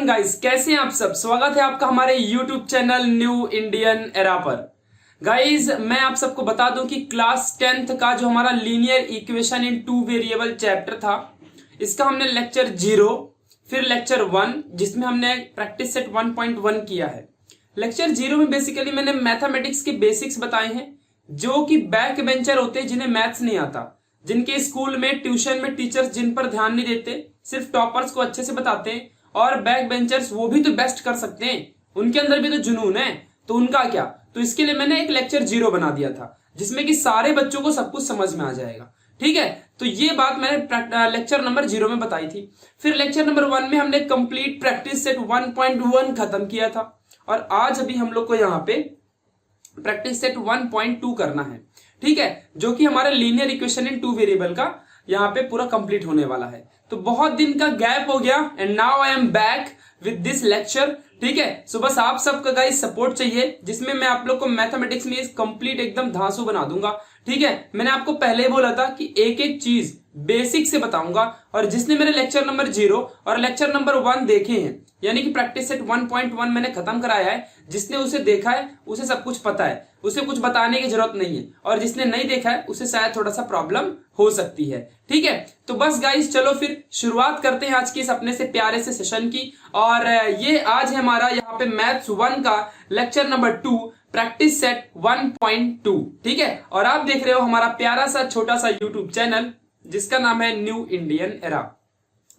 Everyone guys, कैसे हैं आप सब। स्वागत है आपका हमारे YouTube channel new Indian era पर। गाइस मैं आप सबको बता दूं कि क्लास 10th का जो हमारा linear equation in two variable chapter था, इसका हमने लेक्चर 0 फिर लेक्चर 1 जिसमें हमने प्रैक्टिस सेट 1.1 किया है। लेक्चर 0 में बेसिकली मैंने मैथमेटिक्स के बेसिक्स बताए हैं, जो कि बैक बेंचर होते हैं जिन्हें मैथ्स नहीं आता, जिनके स्कूल में ट्यूशन में टीचर्स जिन पर ध्यान नहीं देते, सिर्फ टॉपर्स को अच्छे से बताते हैं, और बैक बेंचर्स वो भी तो बेस्ट कर सकते हैं, उनके अंदर भी तो जुनून है, तो उनका क्या। तो इसके लिए मैंने एक लेक्चर 0 बना दिया था जिसमें कि सारे बच्चों को सब कुछ समझ में आ जाएगा। ठीक है, तो ये बात मैंने लेक्चर नंबर 0 में बताई थी। फिर लेक्चर नंबर 1 में हमने कंप्लीट प्रैक्टिस सेट 1.1 खत्म किया था, और आज अभी हम लोग को यहाँ पे प्रैक्टिस सेट 1.2 करना है। ठीक है, जो कि हमारे linear equation in two variable का यहाँ पे पूरा कंप्लीट होने वाला है। तो बहुत दिन का गैप हो गया and now I am back with this lecture. ठीक है, सो बस आप सबका गाइस सपोर्ट चाहिए, जिसमें मैं आप लोग को मैथमेटिक्स में कंप्लीट एकदम धांसू बना दूंगा। ठीक है, मैंने आपको पहले ही बोला था कि एक एक चीज बेसिक से बताऊंगा, और जिसने मेरे लेक्चर नंबर 0 और लेक्चर नंबर 1 देखे हैं, यानी कि प्रैक्टिस सेट 1.1 मैंने खत्म कराया है, जिसने उसे देखा है उसे सब कुछ पता है, उसे कुछ बताने की जरूरत नहीं है, और जिसने नहीं देखा है उसे शायद थोड़ा सा प्रॉब्लम हो सकती है। ठीक है, तो बस गाइस चलो फिर शुरुआत करते हैं आज के इस अपने से प्यारे से सेशन की। और ये आज है हमारा यहाँ पे मैथ्स 1 का लेक्चर नंबर 2 प्रैक्टिस सेट 1.2। ठीक है, और आप देख रहे हो हमारा प्यारा सा छोटा सा यूट्यूब चैनल जिसका नाम है न्यू इंडियन एरा।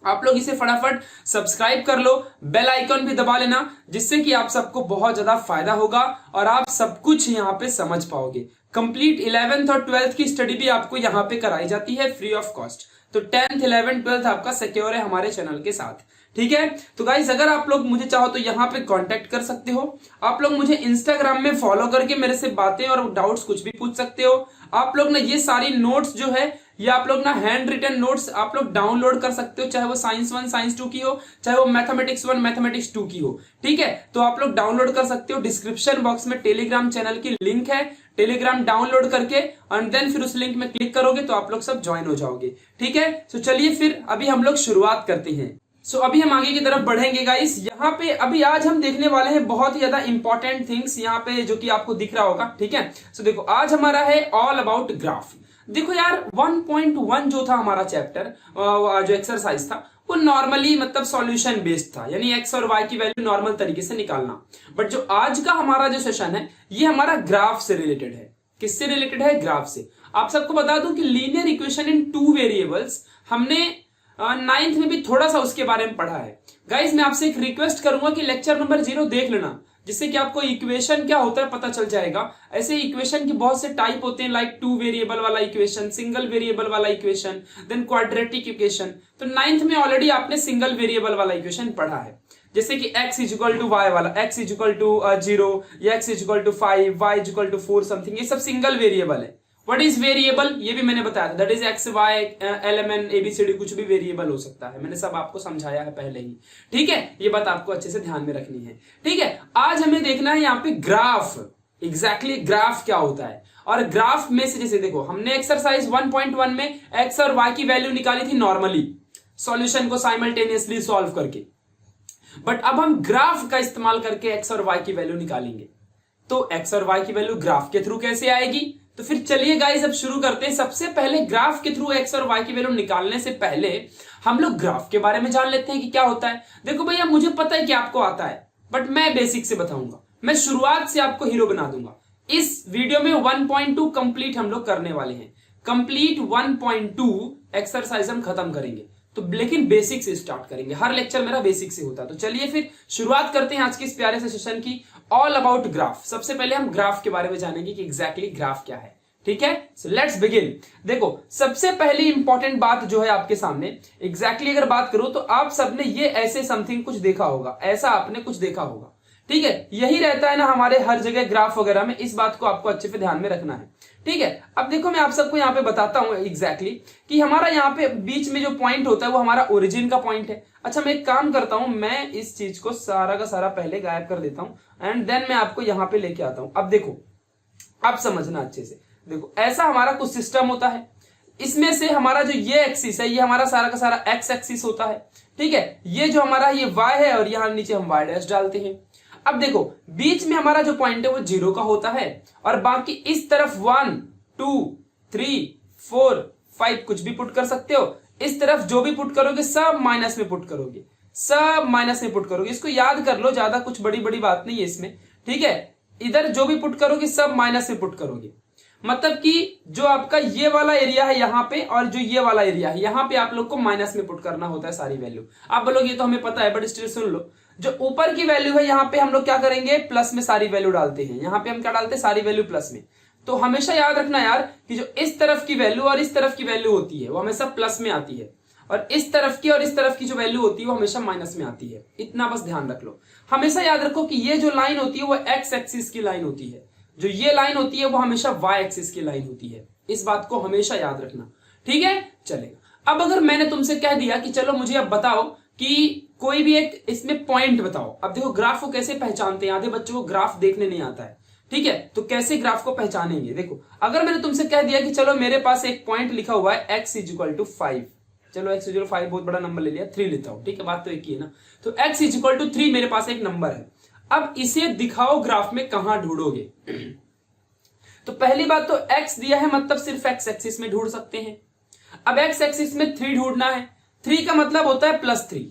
आप लोग इसे फटाफट सब्सक्राइब कर लो, बेल आइकन भी दबा लेना, जिससे कि आप सबको बहुत ज्यादा फायदा होगा और आप सब कुछ यहाँ पे समझ पाओगे। कंप्लीट 11th और 12th की स्टडी भी आपको यहाँ पे कराई जाती है फ्री ऑफ कॉस्ट। तो 10th 11th 12th आपका सिक्योर है हमारे चैनल के साथ। ठीक है, तो गाइस अगर आप लोग मुझे चाहो तो यहाँ पे कांटेक्ट कर सकते हो। आप लोग मुझे इंस्टाग्राम में फॉलो करके मेरे से बातें और डाउट्स कुछ भी पूछ सकते हो। आप लोग ना ये सारी नोट्स जो है, ये आप लोग ना हैंड रिटन नोट्स आप लोग डाउनलोड कर सकते हो, चाहे वो साइंस 1 साइंस 2 की हो, चाहे वो मैथमेटिक्स 1 मैथमेटिक्स 2 की हो। ठीक है, तो आप लोग डाउनलोड कर सकते हो। डिस्क्रिप्शन बॉक्स में टेलीग्राम चैनल की लिंक है, टेलीग्राम डाउनलोड करके एंड देन फिर उस लिंक में क्लिक करोगे तो आप लोग सब ज्वाइन हो जाओगे। ठीक है, तो चलिए फिर अभी हम लोग शुरुआत करते हैं। सो अभी हम आगे की तरफ बढ़ेंगे गाइस। यहाँ पे अभी आज हम देखने वाले हैं बहुत ही ज्यादा इंपॉर्टेंट थिंग्स यहाँ पे, जो कि आपको दिख रहा होगा। ठीक है, सो देखो आज हमारा है ऑल अबाउट ग्राफ। देखो यार 1.1 जो था हमारा चैप्टर, जो एक्सरसाइज था, वो नॉर्मली मतलब सॉल्यूशन बेस्ड था, यानी एक्स और वाई की वैल्यू नॉर्मल तरीके से निकालना। बट जो आज का हमारा जो सेशन है, ये हमारा ग्राफ से रिलेटेड है। किससे रिलेटेड है? ग्राफ से। आप सबको बता दूं कि linear equation in two variables हमने 9th में भी थोड़ा सा उसके बारे में पढ़ा है। गाइस मैं आपसे एक रिक्वेस्ट करूंगा कि लेक्चर नंबर 0 देख लेना, जिससे कि आपको इक्वेशन क्या होता है पता चल जाएगा। ऐसे इक्वेशन के बहुत से टाइप होते हैं, लाइक टू वेरिएबल वाला इक्वेशन, सिंगल वेरिएबल वाला इक्वेशन, देन क्वाड्रेटिक इक्वेशन। तो 9th में ऑलरेडी आपने सिंगल वेरिएबल वाला इक्वेशन पढ़ा है, जैसे कि x इक्वल टू वाई वाला, x इक्वल टू 0 या x equal to 5, y equal to 4 something, ये सब सिंगल वेरिएबल है। व्हाट इज वेरिएबल ये भी मैंने बताया था, that is x y l m n A B C D, कुछ भी वेरिएबल हो सकता है, मैंने सब आपको समझाया है पहले ही। ठीक है, ये बात आपको अच्छे से ध्यान में रखनी है। ठीक है, आज हमें देखना है यहाँ पे ग्राफ, एग्जैक्टली ग्राफ क्या होता है। और ग्राफ में से जैसे देखो हमने एक्सरसाइज 1.1 में एक्स और वाई की वैल्यू निकाली थी नॉर्मली, सॉल्यूशन को साइमल्टेनियसली सॉल्व करके। बट अब हम ग्राफ का इस्तेमाल करके एक्स और वाई की वैल्यू निकालेंगे। तो एक्स और वाई की वैल्यू ग्राफ के थ्रू कैसे आएगी? तो फिर चलिए गाइस अब शुरू करते हैं। सबसे पहले ग्राफ के थ्रू एक्स और वाई की वैल्यू निकालने से पहले हम लोग ग्राफ के बारे में जान लेते हैं कि क्या होता है। देखो भैया मुझे पता है कि आपको आता है, बट मैं बेसिक से बताऊंगा, मैं शुरुआत से आपको हीरो बना दूंगा। इस वीडियो में 1.2 कंप्लीट हम लोग करने वाले हैं। कंप्लीट 1.2 एक्सरसाइज हम खत्म करेंगे, तो लेकिन बेसिक से स्टार्ट करेंगे। हर लेक्चर मेरा बेसिक से होता है। तो चलिए फिर शुरुआत करते हैं आज के इस प्यारे से सेशन की, ऑल अबाउट ग्राफ। सबसे पहले हम ग्राफ के बारे में जानेंगे कि एग्जैक्टली ग्राफ क्या है। ठीक है, सो लेट्स बिगिन। देखो सबसे पहली इंपॉर्टेंट बात जो है आपके सामने, एग्जैक्टली अगर बात करूं तो आप सबने ये ऐसे समथिंग कुछ देखा होगा, ऐसा आपने कुछ देखा होगा। ठीक है, यही रहता है ना हमारे हर जगह ग्राफ वगैरह में, इस बात को आपको अच्छे से ध्यान में रखना है। ठीक है, अब देखो मैं आप सबको यहाँ पे बताता हूँ एग्जैक्टली कि हमारा यहाँ पे बीच में जो पॉइंट होता है वो हमारा ओरिजिन का पॉइंट है। अच्छा मैं एक काम करता हूं, मैं इस चीज को सारा का सारा पहले गायब कर देता हूं एंड देन मैं आपको यहाँ पे लेके आता हूं। अब देखो, अब समझना अच्छे से। देखो ऐसा हमारा कुछ सिस्टम होता है, इसमें से हमारा जो ये एक्सिस है, ये हमारा सारा का सारा एक्स एक्सिस होता है। ठीक है, ये जो हमारा ये y है और यहां नीचे हम y डैश डालते हैं। अब देखो बीच में हमारा जो पॉइंट है वो 0 का होता है और बाकी इस तरफ 1 2 3 4 5 कुछ भी पुट कर सकते हो। इस तरफ जो भी पुट करोगे सब माइनस में पुट करोगे, सब माइनस में पुट करोगे। इसको याद कर लो, ज्यादा कुछ बड़ी बड़ी बात नहीं है इसमें, ठीक है। इधर जो भी पुट करोगे सब माइनस में पुट करोगे, मतलब कि जो आपका ये वाला एरिया है यहाँ पे और जो ये वाला एरिया है यहाँ पे आप लोग को माइनस में पुट करना होता है सारी वैल्यू। आप बोलोगे ये तो हमें पता है, बट स्टिल सुन लो, जो ऊपर की वैल्यू है यहाँ पे हम लोग क्या करेंगे, प्लस में सारी वैल्यू डालते हैं। यहाँ पे हम क्या डालते हैं, सारी वैल्यू प्लस में। तो हमेशा याद रखना यार कि जो इस तरफ की वैल्यू और इस तरफ की वैल्यू होती है वो हमेशा प्लस में आती है, और इस तरफ की और इस तरफ की जो वैल्यू होती है वो हमेशा माइनस में आती है। इतना बस ध्यान रख लो। हमेशा याद रखो कि ये जो लाइन होती है वो एक्स एक्सिस की लाइन होती है, जो ये लाइन होती है वो हमेशा वाई एक्सिस की लाइन होती है। इस बात को हमेशा याद रखना, ठीक है, चलेगा। अब अगर मैंने तुमसे कह दिया कि चलो मुझे अब बताओ कि कोई भी एक इसमें पॉइंट बताओ। अब देखो ग्राफ को कैसे पहचानते हैं, आधे बच्चों को ग्राफ देखने नहीं आता है, ठीक है, तो कैसे ग्राफ को पहचानेंगे। देखो अगर मैंने तुमसे कह दिया कि चलो मेरे पास एक पॉइंट लिखा हुआ है x = 5, चलो x = 5 बहुत बड़ा नंबर ले लिया, 3 लेता हूं, ठीक है, बात तो एक ही है ना। तो x = 3 मेरे पास एक नंबर है। अब इसे दिखाओ ग्राफ में, कहां ढूंढोगे। तो पहली बात तो x दिया है, मतलब सिर्फ x एक्सिस में ढूंढ सकते हैं। अब x एक्सिस में 3 ढूंढना है, 3 का मतलब होता है +3,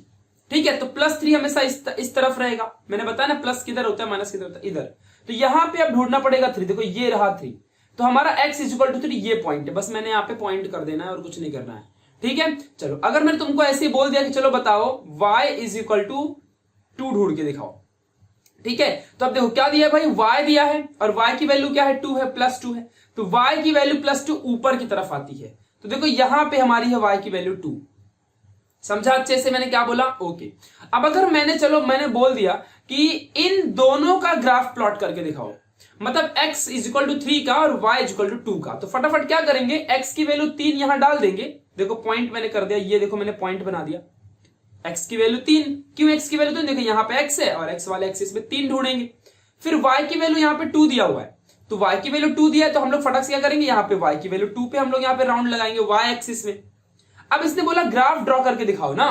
ठीक है। तो +3 हमेशा इस तरफ रहेगा। मैंने बताया ना प्लस किधर होता है माइनस किधर होता है, इधर। तो यहां पे अब ढूंढना पड़ेगा 3। देखो ये रहा 3, तो हमारा x = 3 ये पॉइंट है। बस मैंने यहाँ पे पॉइंट कर देना है और कुछ नहीं करना है, ठीक है। चलो अगर मैंने तुमको ऐसे बोल दिया कि चलो बताओ y = 2 ढूंढ के दिखाओ, ठीक है। तो अब देखो क्या दिया है भाई, y दिया है और y की वैल्यू क्या है, 2 है, +2 है। तो y की वैल्यू +2 ऊपर की तरफ आती है। तो देखो यहां पे हमारी है y की वैल्यू 2। समझा अच्छे से मैंने क्या बोला, ओके। अब अगर मैंने बोल दिया कि इन दोनों का ग्राफ प्लॉट करके दिखाओ, मतलब x = 3 का और y = 2 का, तो फटाफट क्या करेंगे, x की वैल्यू 3 यहां डाल देंगे। देखो पॉइंट मैंने कर दिया, ये देखो मैंने पॉइंट बना दिया। x की वैल्यू 3, क्यों x की वैल्यू 3, देखो यहाँ पे x है और x वाले एक्सिस में 3 ढूंढेंगे। फिर y की वैल्यू यहाँ पे 2 दिया हुआ है, तो y की वैल्यू 2 दिया है, तो हम लोग फटाक से क्या करेंगे, यहाँ पे y की वैल्यू 2 पे हम लोग यहाँ पे राउंड लगाएंगे y एक्सिस में। अब इसने बोला ग्राफ ड्रॉ करके दिखाओ ना,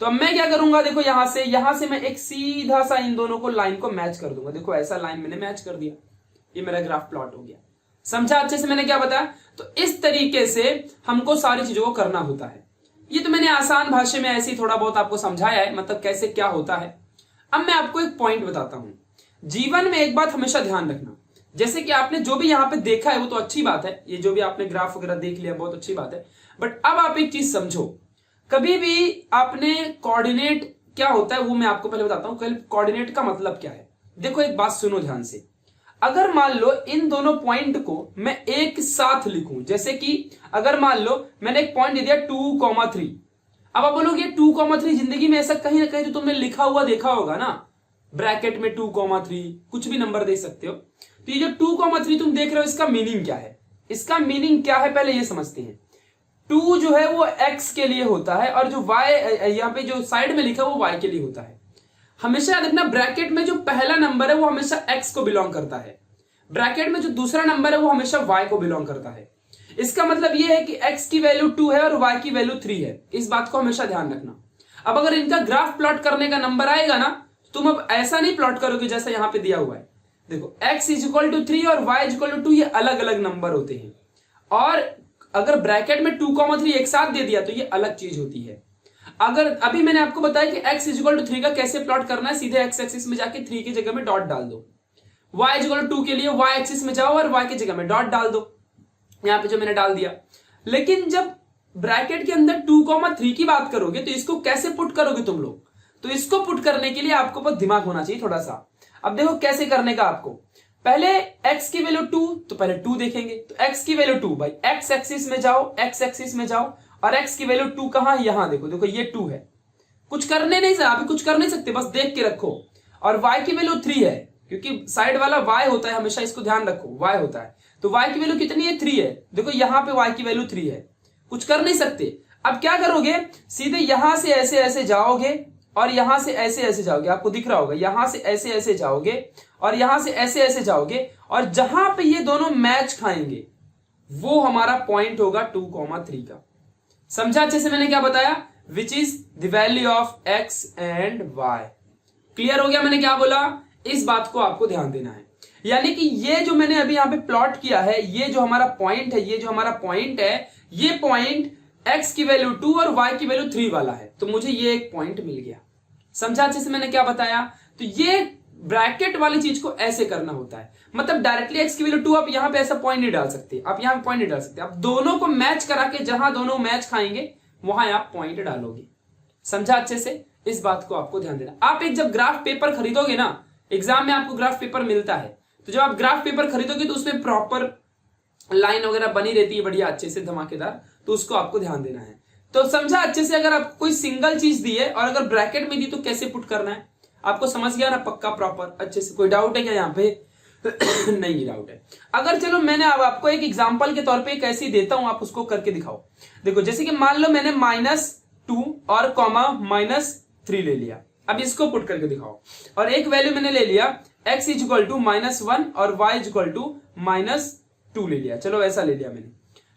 तो अब मैं क्या करूंगा, देखो यहां से मैं एक सीधा सा इन दोनों को लाइन को मैच कर दूंगा। देखो ऐसा लाइन मैंने मैच कर दिया, ये मेरा ग्राफ प्लॉट हो गया। समझा अच्छे से मैंने क्या बताया। तो इस तरीके से हमको सारी चीजों को करना होता है। ये तो मैंने आसान भाषा में ऐसे ही थोड़ा बहुत आपको समझाया है, मतलब कैसे क्या होता है। अब मैं आपको एक पॉइंट बताता हूं। जीवन में एक बात हमेशा ध्यान रखना, जैसे कि आपने जो भी यहाँ पे देखा है वो तो अच्छी बात है, ये जो भी आपने ग्राफ वगैरह देख लिया बहुत अच्छी बात है, बट अब आप एक चीज समझो। कभी भी आपने कोऑर्डिनेट क्या होता है वो मैं आपको पहले बताता हूं। कोऑर्डिनेट का मतलब क्या है, देखो एक बात सुनो ध्यान से। अगर मान लो इन दोनों पॉइंट को मैं एक साथ लिखूं, जैसे कि अगर मान लो मैंने एक पॉइंट दे दिया 2,3। अब आप बोलोगे 2,3 जिंदगी में ऐसा कहीं ना कहीं तो तुमने लिखा हुआ देखा होगा ना, ब्रैकेट में 2,3 कुछ भी नंबर दे सकते हो। तो ये जो 2,3 तुम देख रहे हो इसका मीनिंग क्या है, इसका मीनिंग क्या है पहले ये समझते हैं। 2 जो है वो x के लिए होता है और जो y यहाँ पे जो साइड में लिखा है वो y के लिए होता है। हमेशा याद रखना ब्रैकेट में जो पहला नंबर है वो हमेशा x को बिलोंग करता है, ब्रैकेट में जो दूसरा नंबर है वो हमेशा y को बिलोंग करता है। इसका मतलब ये है कि x की वैल्यू 2 है और y की वैल्यू 3 है। इस बात को हमेशा ध्यान रखना। अब अगर इनका ग्राफ प्लॉट करने का नंबर आएगा ना, तुम अब ऐसा नहीं प्लॉट करोगे जैसा यहां पे दिया हुआ है। देखो x = 3 और y = 2 ये अलग अलग नंबर होते हैं, और अगर ब्रैकेट में 2,3 एक साथ दे दिया तो ये अलग चीज होती है। अगर अभी मैंने आपको बताया कि x = 3 का कैसे प्लॉट करना है, सीधे x एक्सिस में जाके 3 की जगह में डॉट डाल दो। y = 2 के लिए y एक्सिस में जाओ और y की जगह में डॉट डाल दो, यहां पे जो मैंने डाल दिया। लेकिन जब ब्रैकेट के अंदर 2,3 की बात करोगे तो इसको कैसे पुट करोगे तुम लोग, तो इसको पुट करने के लिए आपको बहुत दिमाग होना चाहिए थोड़ा सा। अब देखो कैसे करने का आपको, पहले x की वैल्यू 2, तो पहले 2 देखेंगे। तो x की वैल्यू 2 भाई x एक्सिस में जाओ, x एक्सिस में जाओ, और x की वैल्यू 2 कहां है, यहां देखो, देखो ये 2 है। कुछ करने नहीं, अभी कुछ कर नहीं सकते, बस देख के रखो। और y की वैल्यू 3 है, क्योंकि साइड वाला y होता है, हमेशा इसको ध्यान रखो, y होता है। तो y की वैल्यू कितनी है, 3 है। देखो यहां पे y की वैल्यू 3 है, कुछ कर नहीं सकते। अब क्या करोगे, सीधे यहां से ऐसे ऐसे जाओगे और यहां से ऐसे ऐसे जाओगे, आपको दिख रहा होगा, यहां से ऐसे ऐसे जाओगे और यहां से ऐसे ऐसे जाओगे, और जहां पे ये दोनों मैच खाएंगे वो हमारा पॉइंट होगा 2,3 का। समझा अच्छे से मैंने क्या बताया, which is the value of x and y. Clear हो गया मैंने क्या बोला? इस बात को आपको ध्यान देना है। यानी कि ये जो मैंने अभी यहां पे प्लॉट किया है, ये जो हमारा पॉइंट है, ये जो हमारा पॉइंट है, ये पॉइंट x की वैल्यू 2 और y की वैल्यू 3 वाला है। तो मुझे ये एक पॉइंट मिल गया। समझा अच्छे से मैंने क्या बताया? तो ये ब्रैकेट वाली चीज को ऐसे करना होता है। मतलब डायरेक्टली x की वैल्यू 2 आप यहां पे ऐसा पॉइंट नहीं डाल सकते, आप यहां पे पॉइंट नहीं डाल सकते। आप दोनों को मैच करा के जहां दोनों मैच खाएंगे वहां आप पॉइंट डालोगे। समझा अच्छे से? इस बात को आपको ध्यान देना। आप एक जब ग्राफ पेपर खरीदोगे ना, एग्जाम में आपको ग्राफ पेपर मिलता है, तो जब आप ग्राफ पेपर खरीदोगे तो उसमें प्रॉपर लाइन वगैरह बनी रहती है बढ़िया अच्छे से धमाकेदार, तो उसको आपको ध्यान देना है। तो समझा अच्छे से? अगर आपको कोई सिंगल चीज दी है और अगर ब्रैकेट में दी तो कैसे पुट करना है आपको समझ गया ना पक्का प्रॉपर अच्छे से? कोई डाउट है क्या यहाँ पे? नहीं डाउट है। अगर चलो मैंने अब आपको एक एग्जांपल के तौर पे कैसे देता हूं, आप उसको करके दिखाओ। देखो जैसे कि मान लो मैंने -2 और कॉमा -3 ले लिया। अब इसको पुट करके दिखाओ। और एक वैल्यू मैंने ले लिया x इक्वल टू -1 और y इक्वल टू -2 ले लिया। चलो ऐसा ले लिया मैंने,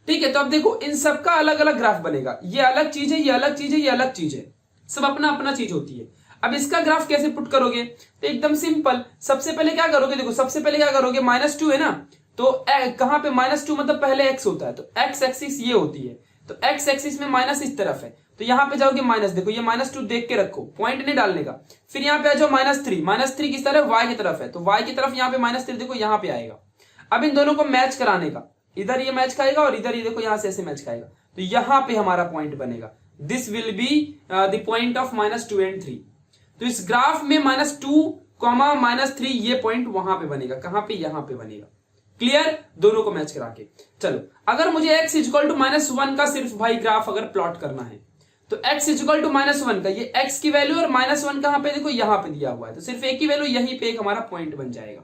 ठीक है। तो अब देखो इन सबका अलग अलग ग्राफ बनेगा। ये अलग चीज है, ये अलग चीज है, ये अलग चीज है, सब अपना अपना चीज होती है। अब इसका ग्राफ कैसे पुट करोगे? तो एकदम सिंपल। सबसे पहले क्या करोगे? देखो सबसे पहले क्या करोगे, -2 है ना, तो कहां पे -2 मतलब पहले x होता है, तो x एक्सिस ये होती है, तो x एक्सिस में माइनस इस तरफ है, तो यहां पे जाओगे माइनस। देखो ये -2 देख के रखो, पॉइंट नहीं डालने का। फिर यहाँ पे आ जाओ -3, -3 किस तरफ? y की तरफ है, तो y की तरफ यहाँ पे -3 देखो यहाँ पे आएगा। अब इन दोनों को मैच कराने का, इधर ये मैच खाएगा और इधर ये देखो यहां से ऐसे मैच खाएगा, तो यहां पे हमारा पॉइंट बनेगा। This will be the point of -2 and 3। तो इस ग्राफ में -2, -3 ये पॉइंट वहां पे बनेगा। कहां पे? यहां पे बनेगा। क्लियर? दोनों को मैच करा के। चलो अगर मुझे x इक्वल टू -1 का सिर्फ भाई ग्राफ अगर प्लॉट करना है, तो x इक्वल टू -1 का ये x की वैल्यू और -1 कहां पे? देखो यहां पे दिया हुआ है, तो सिर्फ एक ही वैल्यू यहीं पे एक हमारा पॉइंट बन जाएगा।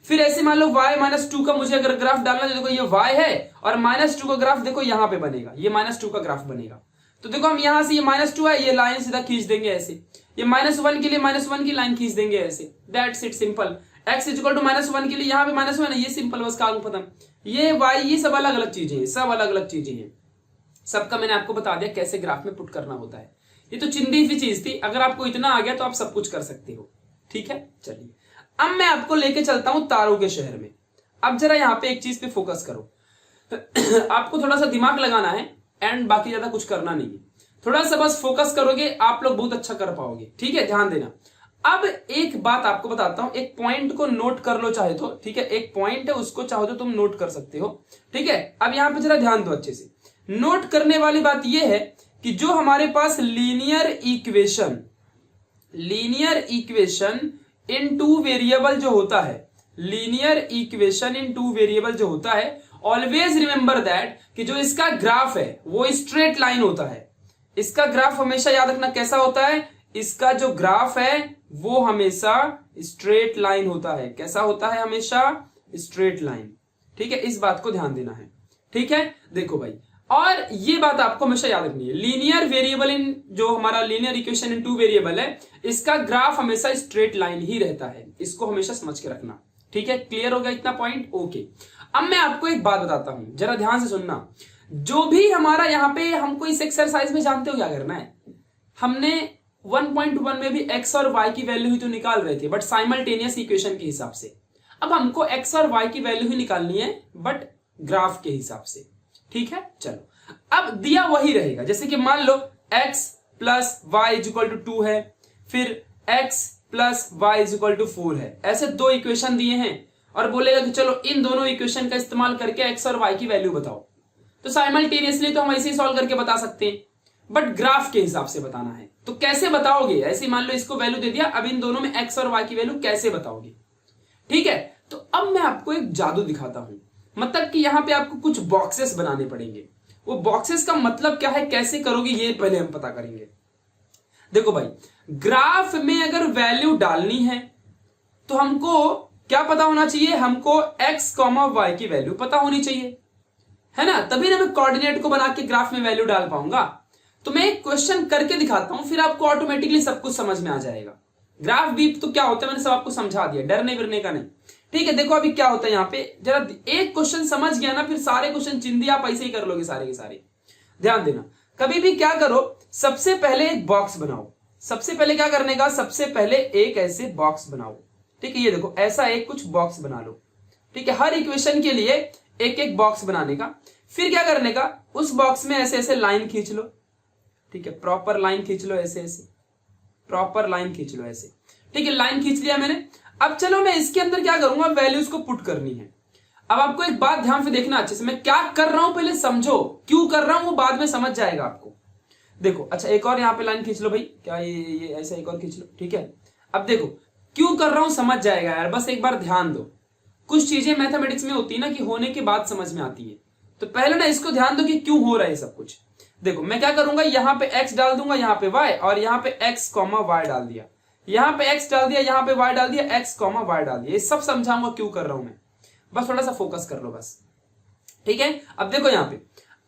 फिर ऐसे मान लो y -2 का मुझे अगर ग्राफ डालना है, देखो ये y है और -2 का ग्राफ देखो यहां पे बनेगा, ये -2 का ग्राफ बनेगा। तो देखो हम यहां से ये -2 है, ये लाइन सीधा खींच देंगे ऐसे, ये -1 के लिए -1 की लाइन खींच देंगे ऐसे। That's it, simple. x equal to -1 के लिए यहाँ पे -1 है, ये सिंपल, बस काम खत्म। ये y ये सब अलग अलग चीजें हैं, सब अलग अलग चीजें हैं। सबका मैंने आपको बता दिया कैसे ग्राफ में पुट करना होता है। ये तो चिंदी सी चीज थी, अगर आपको इतना आ गया तो आप सब कुछ कर सकते हो। ठीक है, चलिए अब मैं आपको लेके चलता हूं तारों के शहर में। अब जरा यहाँ पे एक चीज पे फोकस करो। आपको थोड़ा सा दिमाग लगाना है एंड बाकी ज्यादा कुछ करना नहीं है। थोड़ा सा बस फोकस करोगे आप लोग बहुत अच्छा कर पाओगे। ठीक है, ध्यान देना। अब एक बात आपको बताता हूं, एक पॉइंट को नोट कर लो चाहे तो। ठीक है, एक पॉइंट है उसको चाहो तो तुम नोट कर सकते हो। ठीक है, अब यहां पे जरा ध्यान दो अच्छे से। नोट करने वाली बात यह है कि जो हमारे पास linear equation in two variable जो होता है, linear equation in two variable जो होता है, ऑलवेज रिमेंबर दैट कि जो इसका ग्राफ है वो स्ट्रेट लाइन होता है। इसका ग्राफ हमेशा याद रखना कैसा होता है, इसका जो ग्राफ है वो हमेशा स्ट्रेट लाइन होता है। कैसा होता है? हमेशा स्ट्रेट लाइन। ठीक है, इस बात को ध्यान देना है। ठीक है, देखो भाई, और ये बात आपको हमेशा याद रखनी है, लीनियर वेरिएबल इन जो हमारा linear equation in two variable है, इसका ग्राफ हमेशा स्ट्रेट लाइन ही रहता है। इसको हमेशा समझ के रखना। ठीक है, क्लियर हो गया इतना पॉइंट? ओके। अब मैं आपको एक बात बताता हूं, जरा ध्यान से सुनना। जो भी हमारा यहाँ पे हमको इस एक्सरसाइज में जानते हो क्या करना है, हमने 1.1 में भी x और y की वैल्यू ही तो निकाल रहे थे, बट साइमल्टेनियस इक्वेशन के हिसाब से। अब हमको x और y की वैल्यू ही निकालनी है बट ग्राफ के हिसाब से। ठीक है, चलो अब दिया वही रहेगा। जैसे कि मान लो x plus y equal to 2 है, फिर x plus y equal to 4 है। ऐसे दो इक्वेशन दिए हैं और बोलेगा कि चलो इन दोनों इक्वेशन का इस्तेमाल करके x और y की वैल्यू बताओ। तो साइमल्टेनियसली तो हम ऐसे ही सॉल्व करके बता सकते हैं, बट ग्राफ के हिसाब से बताना है। तो कैसे बताओगे? ऐसे मान लो इसको वैल्यू दे दिया, अब इन दोनों में x और y की वैल्यू कैसे बताओगे? ठीक है, तो अब मैं आपको एक जादू दिखाता हूं। मतलब कि यहां पे आपको कुछ बॉक्सेस बनाने पड़ेंगे। वो बॉक्सेस का मतलब क्या है, कैसे करोगे, ये पहले हम पता करेंगे। देखो भाई, ग्राफ में अगर वैल्यू डालनी है तो हमको क्या पता होना चाहिए? हमको x, y की वैल्यू पता होनी चाहिए, है ना? तभी ना मैं कोऑर्डिनेट को बना के ग्राफ में वैल्यू डाल पाऊंगा। तो मैं एक क्वेश्चन करके दिखाता हूं, फिर आपको ऑटोमेटिकली सब कुछ समझ में आ जाएगा। ग्राफ भी तो क्या होता है मैंने सब आपको समझा दिया, डरने बिरने का नहीं। ठीक है, देखो अभी क्या होता है यहाँ पे, जरा एक क्वेश्चन समझ गया ना, फिर सारे क्वेश्चन चिंदी आप ऐसे ही कर लोगे सारे के सारे। ध्यान देना, कभी भी क्या करो सबसे पहले एक बॉक्स बनाओ। सबसे पहले क्या करने का, सबसे पहले एक ऐसे बॉक्स बनाओ। ठीक है, ये देखो ऐसा एक कुछ बॉक्स बना लो। ठीक है, हर इक्वेशन के लिए एक एक बॉक्स बनाने का। फिर क्या करने का, उस बॉक्स में ऐसे ऐसे लाइन खींच लो। ठीक है, प्रॉपर लाइन खींच लो, ऐसे ऐसे प्रॉपर लाइन खींच लो ऐसे। ठीक है, लाइन खींच लिया मैंने। अब चलो मैं इसके अंदर क्या करूंगा, वैल्यूज को पुट करनी है। अब आपको एक बात ध्यान से देखना अच्छे से, मैं क्या कर रहा हूं पहले समझो, क्यों कर रहा हूं वो बाद में समझ जाएगा आपको। देखो, अच्छा एक और यहां पे लाइन खींच लो भाई, क्या ये ऐसा एक और खींच लो। ठीक है, अब देखो क्यों कर रहा हूं समझ जाएगा यार, बस एक बार ध्यान दो। कुछ चीजें मैथमेटिक्स में होती है ना कि होने के बाद समझ में आती है, तो पहले ना इसको ध्यान दो कि क्यों हो रहा है सब कुछ। देखो मैं क्या करूंगा, यहां पे x डाल दूंगा, यहां पे y, और यहां पे x y डाल दिया, यहां पे x डाल दिया, यहां पे y डाल दिया, x y डाल दिया। ये सब समझाऊंगा क्यों कर रहा हूं मैं, बस थोड़ा सा फोकस कर लो बस। ठीक है, अब देखो यहां पे,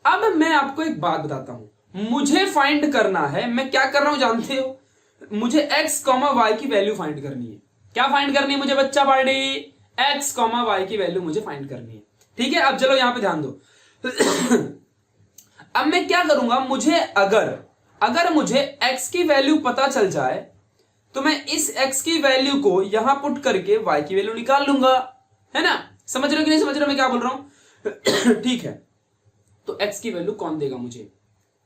अब मैं आपको एक बात बताता हूं, मुझे फाइंड करना है, मैं क्या कर रहा हूं जानते हो, मुझे x y की वैल्यू फाइंड करनी है। क्या फाइंड करनी है मुझे बच्चा पार्टी, x y की वैल्यू मुझे फाइंड करनी है। ठीक है, अब चलो यहां पे ध्यान दो। अब मैं क्या करूंगा, मुझे अगर मुझे x की वैल्यू पता चल जाए तो मैं इस x की वैल्यू को यहां पुट करके y की वैल्यू निकाल लूंगा, है ना। समझ रहे हो कि नहीं समझ रहे हो मैं क्या बोल रहा हूं। ठीक है, तो x की वैल्यू कौन देगा मुझे,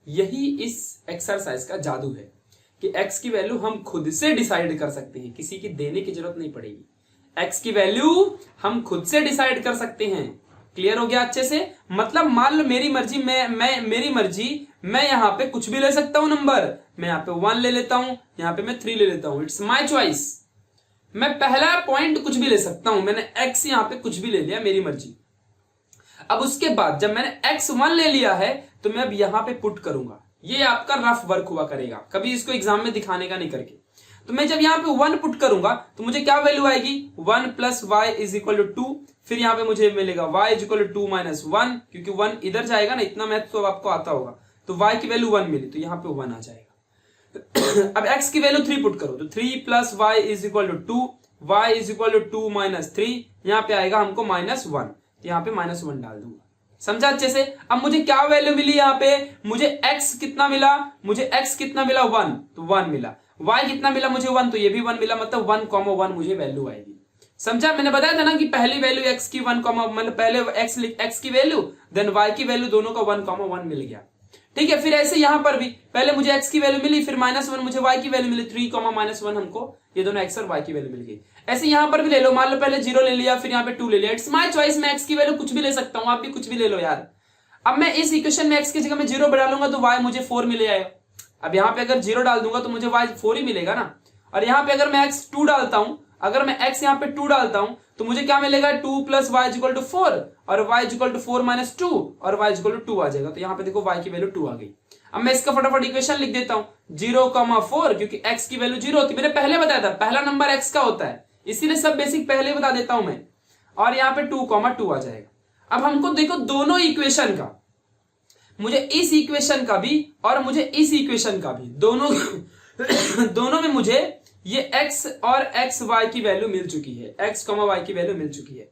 यही इस एक्सरसाइज का जादू है कि x की वैल्यू हम खुद से डिसाइड कर सकते हैं, किसी की देने की जरूरत नहीं पड़ेगी। x की वैल्यू हम खुद से डिसाइड कर सकते हैं। क्लियर हो गया अच्छे से, मतलब मान लो मेरी मर्जी, मेरी मर्जी, मैं यहां पे कुछ भी ले सकता हूं नंबर, मैं यहां पे 1 ले लेता हूं, यहां पे मैं 3 ले लेता हूं, इट्स माय चॉइस। मैं पहला पॉइंट कुछ भी ले सकता हूं, मैंने x यहां पे कुछ भी ले लिया, मेरी मर्जी। अब उसके बाद जब मैंने x1 ले लिया है तो मैं अब यहां पे पुट करूंगा, ये आपका रफ वर्क हुआ करेगा, कभी इसको एग्जाम में दिखाने का नहीं करके। तो मैं जब यहां पे 1 पुट करूंगा तो मुझे क्या वैल्यू आएगी, 1 plus y is equal to 2। फिर यहां पे मुझे मिलेगा y is equal to 2 minus 1, क्योंकि 1 इधर जाएगा ना, इतना मैथ तो आपको आता होगा, तो y की वैल्यू 1 मिली तो यहां पे 1 आ जाएगा। अब x की वैल्यू 3 पुट करो तो 3 plus y is equal to 2, y is equal to 2 minus 3, यहां पे आएगा हमको माइनस 1, तो यहां पे माइनस 1 डाल दूंगा। समझा अच्छे से। अब मुझे क्या वैल्यू मिली यहां पे, मुझे x कितना मिला, मुझे x कितना मिला 1, तो 1 मिला। y कितना मिला मुझे 1, तो ये भी 1 मिला, मतलब 1, 1 मुझे वैल्यू आएगी। समझा, मैंने बताया था ना कि पहली वैल्यू x की 1, मतलब पहले x की वैल्यू देन y की वैल्यू, दोनों का 1, 1 मिल गया। ठीक है, फिर ऐसे यहां पर भी पहले मुझे x की वैल्यू मिली, फिर -1 मुझे y की वैल्यू मिली, 3, -1 हमको ये दोनों x और y की वैल्यू मिल गई। ऐसे यहां पर भी ले लो, मान लो पहले 0 ले लिया, फिर यहां पे 2 ले लिया, इट्स माय चॉइस, मैं x की वैल्यू कुछ भी ले सकता हूं, आप भी कुछ भी ले लो यार। अब मैं इस इक्वेशन में x की जगह में 0 डालूंगा तो y मुझे 4 मिलेगा। अब यहां पे अगर 0 डाल दूंगा तो मुझे y 4 ही मिलेगा ना, और यहां पे अगर मैं x 2 डालता हूं, अगर मैं x यहां पे 2 डालता हूं तो मुझे क्या मिलेगा, 2 plus y is equal to 4, और y is equal to 4 minus 2, और y इज इक्वल टू 2 आ जाएगा। तो यहां पे देखो y की वैल्यू 2 आ गई। अब मैं इसका फटाफट इक्वेशन लिख देता हूं, 0,4, क्योंकि x की वैल्यू 0 होती है, मैंने पहले बताया था पहला नंबर x का होता है, इसीलिए सब बेसिक पहले बता देता हूं मैं, और यहां पे 2,2 आ जाएगा। अब हमको देखो दोनों इक्वेशन का, मुझे इस इक्वेशन का भी और मुझे इस इक्वेशन का भी, दोनों में मुझे ये x और xy की वैल्यू मिल चुकी है, x, y की वैल्यू मिल चुकी है।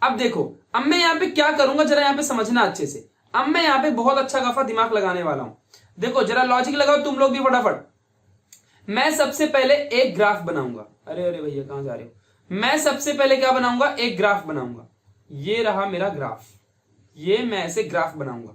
अब देखो, अब मैं यहां पे क्या करूंगा, जरा यहां पे समझना अच्छे से। अब मैं यहां पे बहुत अच्छा गफा दिमाग लगाने वाला हूं, देखो जरा लॉजिक लगाओ तुम लोग भी फटाफट। मैं सबसे पहले एक ग्राफ बनाऊंगा, अरे अरे भैया कहां जा रहे हो, मैं सबसे पहले क्या बनाऊंगा, एक ग्राफ बनाऊंगा। ये रहा मेरा ग्राफ, ये मैं ऐसे ग्राफ बनाऊंगा,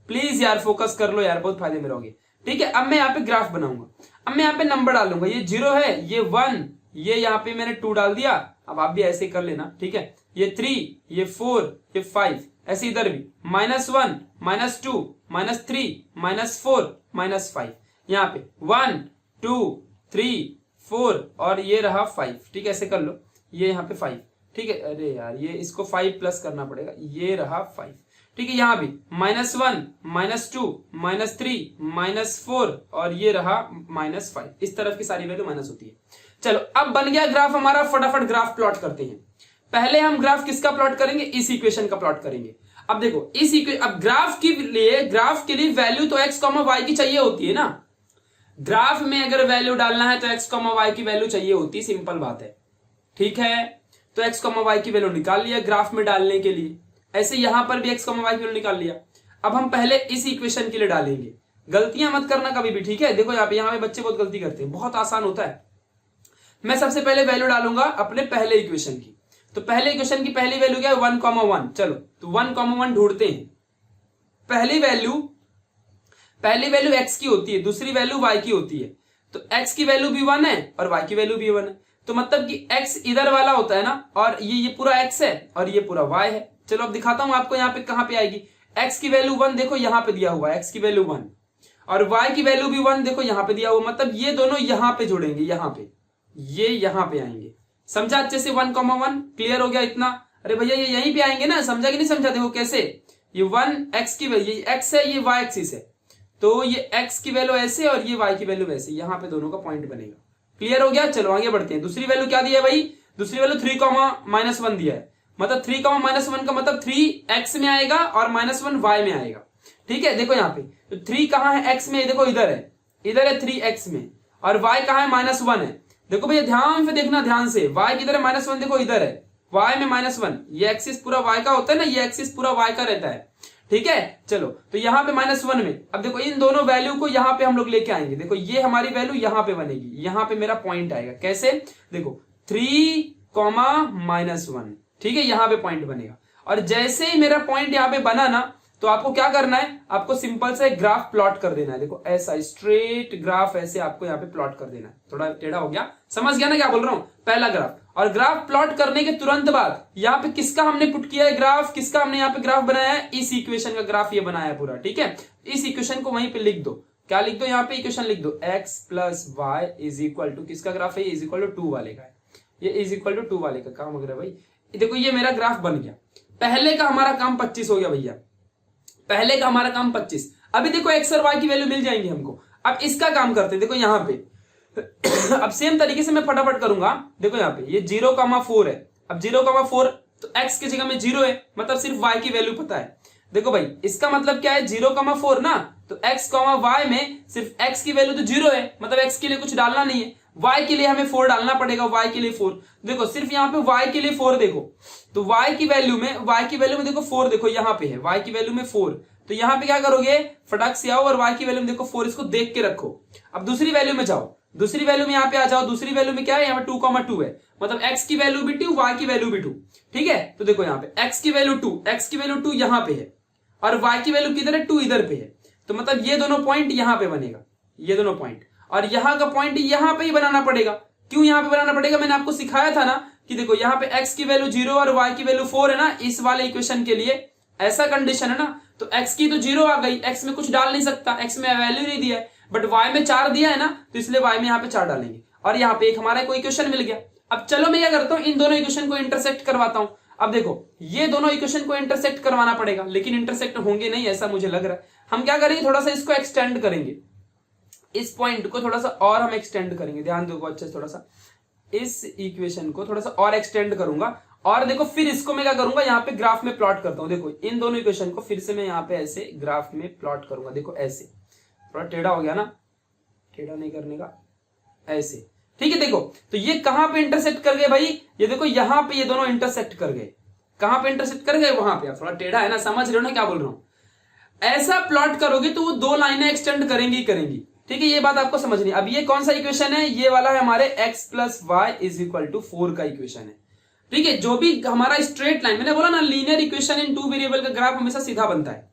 प्लीज यार फोकस कर लो यार, बहुत फायदे में रहोगे। ठीक है, अब मैं यहाँ पे ग्राफ बनाऊंगा, अब मैं यहाँ पे नंबर डालूंगा, ये 0 है, ये 1, ये यहाँ पे मैंने 2 डाल दिया। अब आप भी ऐसे कर लेना, ठीक है, ये 3, ये 4, ये 5, ऐसे इधर भी -1, -2, -3, -4, -5, यहाँ पे 1, 2, 3, 4 और ये रहा 5। ठीक है, ऐसे कर लो, ये यहाँ पे 5। ठीक है, अरे यार ये इसको 5 प्लस करना पड़ेगा, ये रहा 5। ठीक है, यहां भी -1, -2, -3, -4 और ये रहा -5। इस तरफ की सारी वैल्यू माइनस होती है। चलो अब बन गया ग्राफ हमारा, फटाफट ग्राफ प्लॉट करते हैं। पहले हम ग्राफ किसका प्लॉट करेंगे, इस इक्वेशन का प्लॉट करेंगे। अब देखो अब ग्राफ के लिए वैल्यू तो x, y की चाहिए होती है ना। ग्राफ में अगर वैल्यू डालना है तो x, y की वैल्यू चाहिए होती है, सिंपल बात है। ठीक है, तो x, y की वैल्यू निकाल लिया ग्राफ में डालने के लिए। ऐसे यहां पर भी x, y की वैल्यू निकाल लिया। अब हम पहले इस इक्वेशन के लिए डालेंगे, गलतियां मत करना कभी भी, ठीक है। देखो यहाँ पे बच्चे बहुत गलती करते हैं, बहुत आसान होता है। मैं सबसे पहले वैल्यू डालूंगा अपने पहले इक्वेशन की। तो पहले इक्वेशन की पहली वैल्यू क्या है, 1,1। चलो तो 1,1 ढूंढते हैं। पहली वैल्यू x की होती है, दूसरी वैल्यू y की होती है। तो x की वैल्यू भी 1 है और y की वैल्यू भी 1 है। तो मतलब कि x इधर वाला होता है ना, और ये पूरा x है और ये पूरा y है। चलो अब दिखाता हूं आपको यहाँ पे कहां पे आएगी। x की वैल्यू 1 देखो यहाँ पे दिया हुआ है, x की वैल्यू 1 और y की वैल्यू भी 1 देखो यहाँ पे दिया हुआ। मतलब ये दोनों यहाँ पे जुड़ेंगे, यहाँ पे ये यहाँ पे आएंगे। समझा अच्छे से? 1,1 क्लियर हो गया इतना? अरे भैया ये यहीं पे आएंगे ना, समझा कि नहीं समझा? देखो कैसे, ये 1 x की वैल्यू, ये x है, ये y एक्सिस है, तो ये x की वैल्यू ऐसे और ये y की वैल्यू वैसे, यहाँ पे दोनों का पॉइंट बनेगा। क्लियर हो गया? चलो आगे बढ़ते हैं। दूसरी वैल्यू क्या दिया है भाई? दूसरी वैल्यू 3,-1 दिया है। मतलब 3,-1 का मतलब 3x में आएगा और -1 y में आएगा। ठीक है, देखो यहाँ पे तो 3 कहाँ है x में, देखो इधर है 3x में, और y कहाँ है -1 है। देखो भैया ध्यान से देखना, ध्यान से, y किधर है -1, देखो इधर है, y में -1। ये एक्सिस पूरा y का होता है ना, ये एक्सिस पूरा y का रहता है। ठीक है, चलो तो यहाँ पे -1 में, अब देखो इन दोनों वैल्यू को यहाँ पे हम लोग लेके आएंगे। देखो ये हमारी वैल्यू यहाँ पे बनेगी, यहाँ पे मेरा पॉइंट आएगा। कैसे? देखो 3,-1, ठीक है, यहाँ पे पॉइंट बनेगा। और जैसे ही मेरा पॉइंट यहाँ पे बना ना, तो आपको क्या करना है, आपको सिंपल सा एक ग्राफ प्लॉट कर देना है। देखो ऐसा स्ट्रेट ग्राफ ऐसे आपको यहाँ पे प्लॉट कर देना है। थोड़ा टेढ़ा हो गया, समझ गया ना क्या बोल रहा हूं? पहला ग्राफ, और ग्राफ प्लॉट करने के तुरंत बाद यहाँ पे किसका हमने पुट किया है ग्राफ, किसका हमने यहाँ पे ग्राफ बनाया है? इस इक्वेशन का ग्राफ ये बनाया है पूरा। ठीक है, इस इक्वेशन को वहीं पे लिख दो। क्या लिख दो? यहाँ पे इक्वेशन लिख दो, x + y is equal to, किसका ग्राफ है? इज इक्वल टू 2 वाले का है। ये इज इक्वल टू 2 वाले का काम वगैरह भाई। देखो ये मेरा ग्राफ बन गया। पहले का हमारा काम 25 हो गया भैया, पहले का हमारा काम 25। अभी देखो x और y की वैल्यू मिल जाएंगी हमको। अब इसका काम करते हैं। देखो यहाँ पे अब सेम तरीके से मैं फटाफट करूंगा। देखो यहाँ पे ये 0,4 है। अब 0,4 तो x की जगह में 0 है, मतलब सिर्फ y की वैल्यू पता है। देखो भाई इसका मतलब क्या है, 0,4 ना, तो x, y में सिर्फ x की वैल्यू तो 0 है, मतलब x के लिए कुछ डालना नहीं है। y के लिए हमें 4 डालना पड़ेगा, y के लिए 4। देखो सिर्फ यहाँ पे y के लिए 4 देखो, तो y की वैल्यू में देखो 4, देखो यहाँ पे है y की वैल्यू में 4। तो यहाँ पे क्या करोगे, फटाक से आओ और y की वैल्यू में देखो 4, इसको देख के रखो। अब दूसरी वैल्यू में जाओ, दूसरी वैल्यू में यहाँ पे आ जाओ। दूसरी वैल्यू में क्या है, यहाँ पे 2,2 है, मतलब x की वैल्यू भी 2, y की वैल्यू भी 2। ठीक है, तो देखो यहाँ पे x की वैल्यू 2 यहाँ पे है, और y की वैल्यू किधर है, 2 इधर पे है। तो मतलब ये दोनों पॉइंट यहाँ पे बनेगा, ये दोनों पॉइंट, और यहाँ का पॉइंट यहाँ पे ही बनाना पड़ेगा। क्यों यहाँ पे बनाना पड़ेगा? मैंने आपको सिखाया था ना कि देखो यहाँ पे x की वैल्यू 0 और y की वैल्यू 4 है ना, इस वाले इक्वेशन के लिए ऐसा कंडीशन है ना। तो x की तो 0 आ गई, x में कुछ डाल नहीं सकता, x में वैल्यू नहीं दिया है, बट y में 4 दिया है ना, तो इसलिए y में यहाँ पे 4 डालेंगे, और यहाँ पे एक हमारा कोई इक्वेशन मिल गया। अब चलो मैं क्या करता हूँ, इन दोनों इक्वेशन को इंटरसेक्ट करवाता हूँ। अब देखो ये दोनों इक्वेशन को इंटरसेक्ट करवाना पड़ेगा, लेकिन इंटरसेक्ट होंगे नहीं ऐसा मुझे लग रहा है। हम क्या करेंगे, थोड़ा सा इसको एक्सटेंड करेंगे, इस पॉइंट को थोड़ा सा और हम एक्सटेंड करेंगे। ध्यान दो अच्छे से, थोड़ा सा इस इक्वेशन को थोड़ा सा और एक्सटेंड करूंगा, और देखो फिर इसको मैं क्या करूंगा, यहाँ पे ग्राफ में प्लॉट करता हूं। देखो इन दोनों इक्वेशन को फिर से मैं यहाँ पे ऐसे ग्राफ में प्लॉट करूंगा। देखो ऐसे, थोड़ा टेढ़ा हो गया ना, टेढ़ा नहीं करने का, ऐसे। ठीक है, देखो तो ये कहां पे इंटरसेक्ट कर गए भाई, ये देखो यहाँ पे ये दोनों इंटरसेक्ट कर गए। कहां पे इंटरसेक्ट कर गए, वहां पे। थोड़ा टेढ़ा है ना, समझ रहे हो ना क्या बोल रहा हूं? ऐसा प्लॉट करोगे तो वो दो लाइनें एक्सटेंड करेंगी ही करेंगी। ठीक है, ये बात आपको समझनी। अब ये कौन सा इक्वेशन है, ये वाला है हमारे x + y = 4 का इक्वेशन है। ठीक है, जो भी हमारा स्ट्रेट लाइन, मैंने बोला ना लीनियर इक्वेशन इन 2 वेरिएबल का ग्राफ हमेशा सीधा बनता है।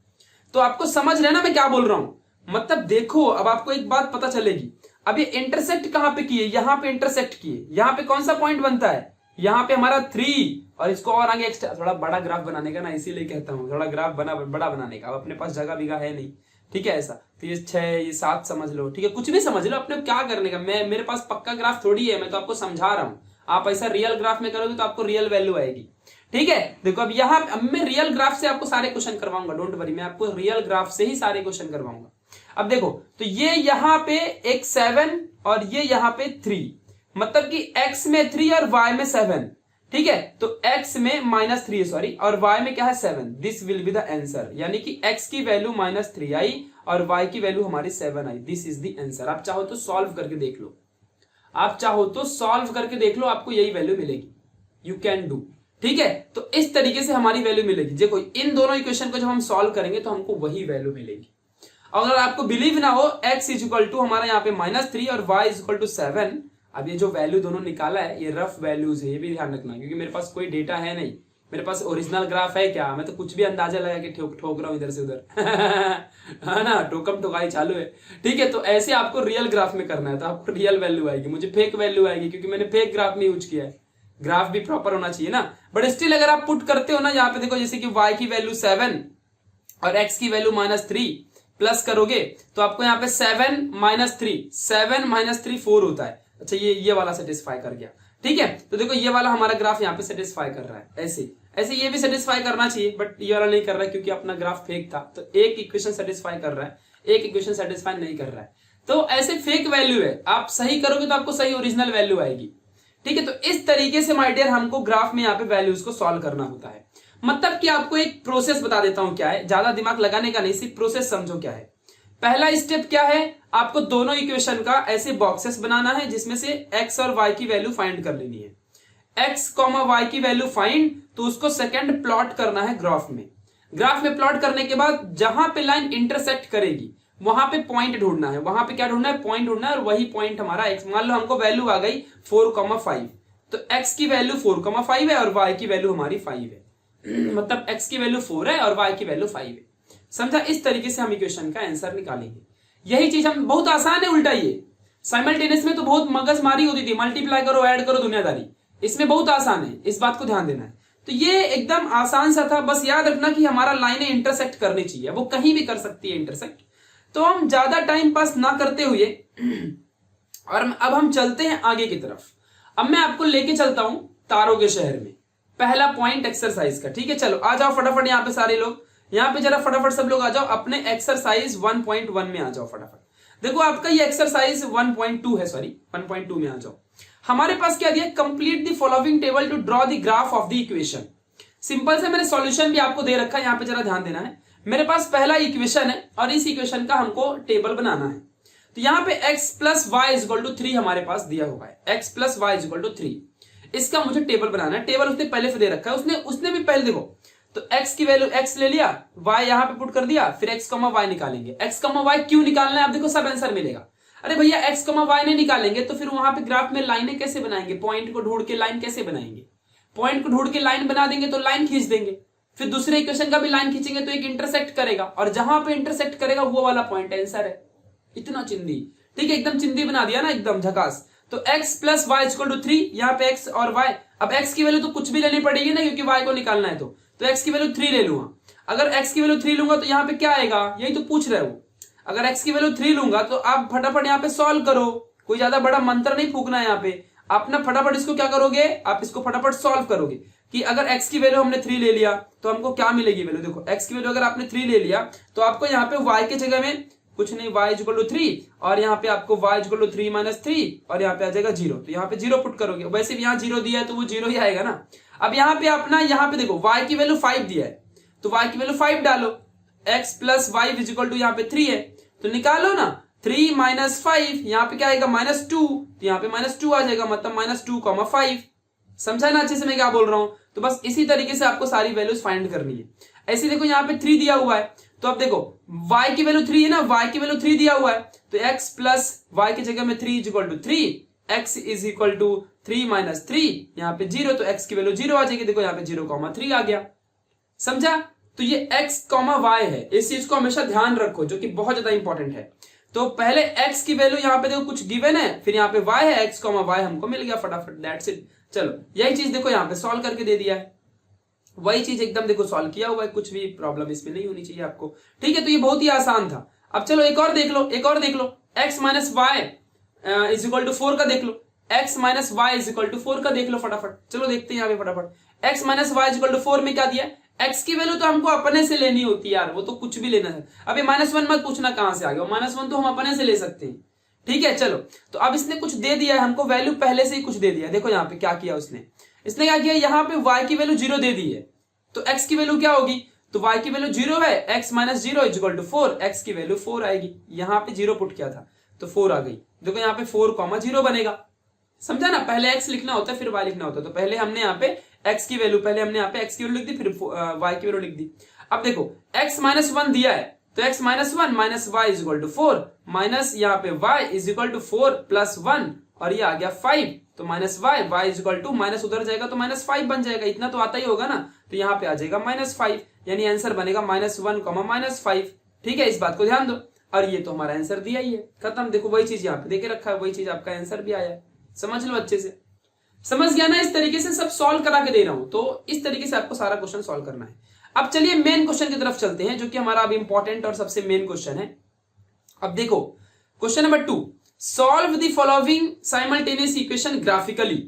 तो आपको समझ रहे ना मैं क्या बोल रहा हूं? मतलब देखो अब आपको एक बात पता चलेगी। अब ये इंटरसेक्ट कहां पे किए, यहां पे इंटरसेक्ट किए। यहां पे कौन सा पॉइंट बनता है, यहां पे हमारा 3, और इसको और आगे एक्स्ट्रा थोड़ा बड़ा ग्राफ बनाने का ना, इसीलिए कहता हूं थोड़ा ग्राफ बड़ा बनाने का। अब अपने पास जगह बिगा है नहीं, ठीक है ऐसा। तो ये 6, ये 7 समझ लो, ठीक है, कुछ भी समझ लो, अपने क्या करने का। मेरे पास पक्का ग्राफ थोड़ी है, मैं तो आपको समझा रहा हूं। आप ऐसा रियल ग्राफ में करोगे तो आपको रियल वैल्यू आएगी। ठीक है, देखो अब यहाँ अब मैं रियल ग्राफ से आपको सारे क्वेश्चन करवाऊंगा, डोंट वरी, मैं आपको रियल ग्राफ से ही सारे क्वेश्चन करवाऊंगा। अब देखो तो ये यहाँ पे एक 7 और ये यहाँ पे 3, मतलब कि x में 3 और y में 7। ठीक है, तो x में -3 सॉरी, और y में क्या है 7। This will be the answer, यानी कि x की वैल्यू -3 आई और y की वैल्यू हमारी 7 आई। This is the answer. आप चाहो तो सॉल्व करके देख लो, आप चाहो तो सॉल्व करके देख लो, आपको यही वैल्यू मिलेगी। You can do. ठीक है, तो इस तरीके से हमारी वैल्यू मिलेगी। देखो इन दोनों इक्वेशन को जब हम सॉल्व करेंगे तो हमको वही वैल्यू मिलेगी। अगर आपको बिलीव ना हो, x इज इक्वल टू हमारा यहाँ पे -3 और y इज इक्वल टू 7। अब ये जो वैल्यू दोनों निकाला है ये रफ वैल्यूज है, ये भी ध्यान रखना, क्योंकि मेरे पास कोई डेटा है नहीं, मेरे पास ओरिजिनल ग्राफ है क्या, मैं तो कुछ भी अंदाजा लगा के ठोक रहा हूं इधर से उधर है ना, ठोकम ठोकाई चालू है। ठीक है, तो ऐसे आपको रियल ग्राफ में करना है तो आपको रियल वैल्यू आएगी, मुझे फेक वैल्यू आएगी क्योंकि मैंने फेक ग्राफ में यूज किया है। ग्राफ भी प्रॉपर होना चाहिए ना, बट स्टिल अगर आप पुट करते हो ना, यहाँ पे देखो जैसे कि y की वैल्यू 7 और x की वैल्यू -3 प्लस करोगे तो आपको यहाँ पे 7 - 3 4 होता है। अच्छा, ये वाला सेटिस्फाई कर गया। ठीक है, तो देखो ये वाला हमारा ग्राफ यहाँ पे सेटिस्फाई कर रहा है, ऐसे ऐसे ये भी सेटिस्फाई करना चाहिए, बट ये वाला नहीं कर रहा है क्योंकि अपना ग्राफ फेक था। तो एक इक्वेशन सेटिस्फाई कर रहा है, एक इक्वेशन सेटिस्फाई नहीं कर रहा है, तो ऐसे फेक वैल्यू है। आप सही करोगे तो आपको सही ओरिजिनल वैल्यू आएगी। ठीक है, तो इस तरीके से माय डियर हमको ग्राफ में यहाँ पे वैल्यूज को सॉल्व करना होता है। मतलब कि आपको एक प्रोसेस बता देता हूं क्या है, ज्यादा दिमाग लगाने का नहीं, सिर्फ प्रोसेस समझो क्या है। पहला स्टेप क्या है, आपको दोनों इक्वेशन का ऐसे बॉक्सेस बनाना है जिसमें से x और y की वैल्यू फाइंड कर लेनी है। x, y की वैल्यू फाइंड, तो उसको सेकंड प्लॉट करना है ग्राफ में। ग्राफ में प्लॉट करने के बाद जहां पे लाइन इंटरसेक्ट करेगी वहां पे पॉइंट ढूंढना है, वहां पे क्या ढूंढना है, पॉइंट ढूंढना है, और वही पॉइंट हमारा x। मान लो हमको वैल्यू आ गई 4,5, तो x की वैल्यू 4,5 है और y की वैल्यू हमारी 5 है। मतलब x की वैल्यू 4 है और y की वैल्यू 5 है। समझा? इस तरीके से हम इक्वेशन का आंसर निकालेंगे। यही चीज हम, बहुत आसान है उल्टा ये। साइमल्टेनियस में तो बहुत मगजमारी होती थी, मल्टीप्लाई करो, ऐड करो, दुनियादारी। इसमें बहुत आसान है, इस बात को ध्यान देना है। तो ये एकदम आसान सा था, बस याद रखना कि हमारा लाइनें इंटरसेक्ट करनी चाहिए, वो कहीं भी कर सकती है इंटरसेक्ट। तो हम ज्यादा टाइम पास ना करते हुए और अब हम चलते हैं आगे की तरफ। अब मैं आपको लेके चलता हूं तारों के शहर में, पहला पॉइंट एक्सरसाइज का। ठीक है, चलो आ जाओ फटाफट यहाँ पे सारे लोग, यहाँ पे जरा फटाफट सब लोग आ जाओ, अपने एक्सरसाइज 1.1 में आ जाओ फटाफट। देखो आपका ये एक्सरसाइज 1.2 है, सॉरी 1.2 में आ जाओ। हमारे पास क्या दिया, complete the following table to draw the graph of the equation. Simple से मैंने सॉल्यूशन भी आपको दे रखा है, यहाँ पे जरा ध्यान देना है। मेरे पास पहला इक्वेशन है और इस इक्वेशन का हमको टेबल बनाना है। तो यहाँ पे x + y = 3 हमारे पास दिया हुआ है, x + y = 3। इसका मुझे टेबल बनाना है। टेबल उसने पहले से दे रखा है, उसने भी पहले देखो, तो x की वैल्यू x ले लिया, y यहाँ पे पुट कर दिया, फिर x, y निकालेंगे। x, y क्यों निकालना है, आप देखो सब आंसर मिलेगा। अरे भैया x, y नहीं निकालेंगे तो फिर वहां पे ग्राफ में लाइनें कैसे बनाएंगे, पॉइंट को ढूंढ के लाइन कैसे बनाएंगे, पॉइंट को ढूंढ के लाइन बना देंगे तो लाइन खींच देंगे, फिर दूसरे इक्वेशन का भी लाइन खींचेंगे तो एक इंटरसेक्ट करेगा, और जहां पे इंटरसेक्ट करेगा वो वाला पॉइंट आंसर है। इतना चिंदी, ठीक है, एकदम चिंदी बना दिया ना, एकदम झकास। तो x + y = 3, यहाँ पे x और y। अब x की वैल्यू तो कुछ भी लेनी पड़ेगी ना, क्योंकि y को निकालना है, तो x की वैल्यू 3 ले लूंगा। अगर x की वैल्यू 3 लूंगा तो यहाँ पे क्या आएगा, यही तो पूछ रहे हो। अगर x की वैल्यू 3 लूंगा तो आप फटाफट यहाँ पे सॉल्व करो, कोई ज्यादा बड़ा मंत्र नहीं फूकना है यहाँ पे। आप ना फटाफट इसको क्या करोगे, आप इसको फटाफट सॉल्व करोगे कि अगर x की वैल्यू हमने 3 ले लिया तो हमको क्या मिलेगी वैल्यू। देखो x की वैल्यू अगर आपने 3 ले लिया तो आपको यहाँ पे y के जगह में कुछ नहीं, y = 3, और यहाँ पे आपको y = 3 - 3, और यहाँ पे आ जाएगा 0। तो यहाँ पे 0 पुट करोगे, वैसे भी यहाँ 0 दिया है तो वो 0 ही आएगा ना। अब यहाँ पे अपना, यहाँ पे देखो y की वैल्यू 5 दिया है, तो y की वैल्यू 5 डालो, x + y = यहाँ पे 3 है, तो निकालो ना। 3 - 5, यहाँ पे क्या आएगा, -2, तो यहाँ पे -2 आ जाएगा, मतलब -2,5। समझा ना अच्छे से मैं क्या बोल रहा हूं। तो बस इसी तरीके से आपको सारी वैल्यूज फाइंड करनी है। ऐसे देखो यहाँ पे 3 दिया हुआ है, तो अब देखो y की वैल्यू 3 है ना, y की वैल्यू 3 दिया हुआ है, तो x + y की जगह में 3 = 3, x = 3 - 3, यहाँ पे 0, तो x की वैल्यू 0 आ जाएगी। देखो यहाँ पे 0,3 आ गया। समझा? तो ये x, y है, इस चीज को हमेशा ध्यान रखो, जो कि बहुत ज्यादा इंपॉर्टेंट है। तो पहले x की वैल्यू यहाँ पे देखो कुछ गिवन है, फिर यहाँ पे y है, x, y हमको मिल गया फटाफट, दैट्स इट। चलो यही चीज देखो यहाँ पे सॉल्व करके दे दिया है, वही चीज एकदम देखो सॉल्व किया हुआ है, कुछ भी प्रॉब्लम इसमें नहीं होनी चाहिए आपको। ठीक है, तो ये बहुत ही आसान था। अब चलो एक और देख लो, x - y = 4 का देख लो, x - y = 4 का देख लो फटाफट। चलो देखते हैं यहाँ पे फटाफट। x - y = 4 में क्या दिया, x की वैल्यू तो हमको अपने से लेनी होती है यार, वो तो कुछ भी लेना है। अभी -1 मत पूछना कहां से आ गया, -1 तो हम अपने से ले सकते हैं। ठीक है, चलो तो अब इसने कुछ दे दिया है हमको, वैल्यू पहले से ही कुछ दे दिया। देखो यहाँ पे क्या किया इसने क्या किया, यहाँ पे y की वैल्यू 0 दे दी है, तो x की वैल्यू क्या होगी, तो y की वैल्यू 0 है, x - 0 = 4, x की वैल्यू 4 आएगी। यहाँ पे 0 पुट किया था तो 4 आ गई। देखो यहाँ पे 4,0 बनेगा। समझा ना, पहले x लिखना होता है फिर y लिखना होता है। तो पहले हमने यहाँ पे x की वैल्यू लिख दी, फिर y की वैल्यू लिख दी। अब देखो x - 1 दिया है, तो x minus 1 minus y is equal to 4 minus यहाँ पे y is equal to 4 plus 1 और ये आ गया 5, तो minus y is equal to minus उधर जाएगा तो माइनस 5 बन जाएगा, इतना तो आता ही होगा ना, तो यहाँ पे आ जाएगा माइनस 5, यानी आंसर बनेगा माइनस 1 माइनस 5। ठीक है, इस बात को ध्यान दो, और ये तो हमारा आंसर दिया ही है, खत्म। देखो वही चीज यहाँ पे देके रखा है, वही चीज आपका आंसर भी आया है, समझ लो अच्छे से, समझ गया ना। इस तरीके से सब सॉल्व करा के दे रहा हूं, तो इस तरीके से आपको सारा क्वेश्चन सॉल्व करना है। अब चलिए मेन क्वेश्चन की तरफ चलते हैं, जो कि हमारा अब इंपॉर्टेंट और सबसे मेन क्वेश्चन है। अब देखो question number 2, solve the following simultaneous equation graphically.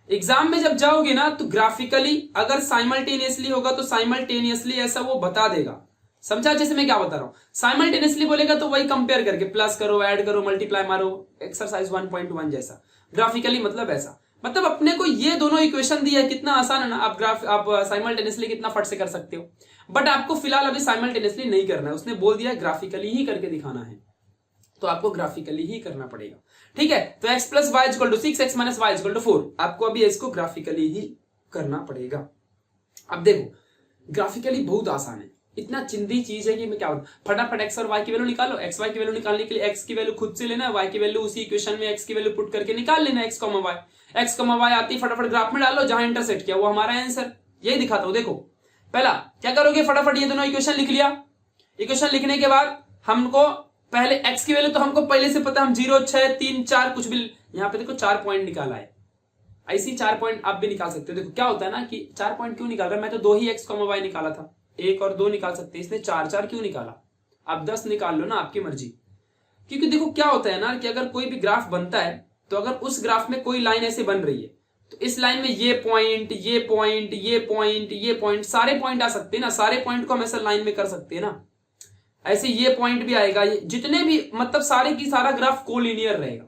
Exam में जब जाओगे ना तो ग्राफिकली अगर साइमल्टेनियसली होगा तो साइमल्टेनियसली ऐसा वो बता देगा, समझा जैसे मैं क्या बता रहा हूं। साइमल्टेनियसली बोलेगा तो वही कंपेयर करके प्लस करो, ऐड करो, मल्टीप्लाई मारो, एक्सरसाइज 1.1 जैसा। ग्राफिकली मतलब ऐसा, मतलब अपने को ये दोनों इक्वेशन दिया है, कितना आसान है ना, आप साइमल्टेनियसली कितना फट से कर सकते हो। बट आपको फिलहाल अभी साइमल्टेनियसली नहीं करना है, उसने बोल दिया ग्राफिकली ही करके दिखाना है, तो आपको ग्राफिकली ही करना पड़ेगा। ठीक है, तो x plus y equal to 6, x minus y equal to 4, आपको अभी इसको ग्राफिकली ही करना पड़ेगा। अब देखो ग्राफिकली बहुत आसान है, इतना चिंदी चीज है कि मैं क्या बताऊं, फटाफट x और y की वैल्यू निकालो। x y की वैल्यू निकालने के लिए x की वैल्यू खुद से लेना है, y की वैल्यू उसी इक्वेशन में x की वैल्यू पुट करके निकाल लेना है, x, y आती फटाफट ग्राफ में डालो, जहां इंटरसेक्ट किया वो हमारा आंसर। यही दिखाता हूं, देखो पहला क्या करोगे, फटाफट ये दोनों इक्वेशन लिख लिया। इक्वेशन लिखने के बाद हमको पहले x की वैल्यू तो हमको पहले से पता, हम 0, 6, 3, 4 कुछ भी, यहाँ पे देखो 4 पॉइंट निकाला है, ऐसी 4 पॉइंट आप भी निकाल सकते हो। देखो क्या होता है ना कि 4 पॉइंट क्यों निकाल रहा है, मैं तो 2 ही x, y निकाला था, 1 और 2 निकाल सकते हैं, इसने 4 क्यों निकाला, आप 10 निकाल लो ना, आपकी मर्जी। क्योंकि देखो क्या होता है ना कि अगर कोई भी ग्राफ बनता है तो अगर उस ग्राफ में कोई लाइन ऐसे बन रही है तो इस लाइन में ये पॉइंट, ये पॉइंट, ये पॉइंट, ये पॉइंट, सारे पॉइंट आ सकते हैं ना, सारे पॉइंट को हम ऐसे लाइन में कर सकते हैं ना, ऐसे ये पॉइंट भी आएगा, जितने भी मतलब सारे की सारा ग्राफ कोलिनियर रहेगा।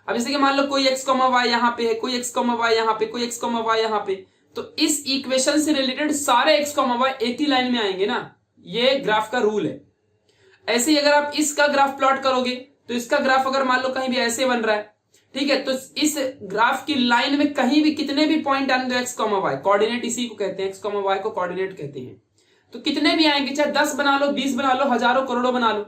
अब जैसे कि मान लो कोई x, y यहाँ पे है, कोई x, y यहाँ पे, कोई x, y यहाँ पे, तो इस इक्वेशन से रिलेटेड सारे x, y एक ही लाइन में आएंगे ना, ये ग्राफ का रूल है। ऐसे ही अगर आप इसका ग्राफ प्लॉट करोगे तो इसका ग्राफ अगर मान लो कहीं भी ऐसे बन रहा है, ठीक है, तो इस ग्राफ की लाइन में कहीं भी कितने भी पॉइंट आने दो x, y, कोऑर्डिनेट इसी को कहते हैं, x, y को कोऑर्डिनेट कहते हैं, तो कितने भी आएंगे, चाहे 10 बना लो, 20 बना लो, हजारों करोड़ों बना लो,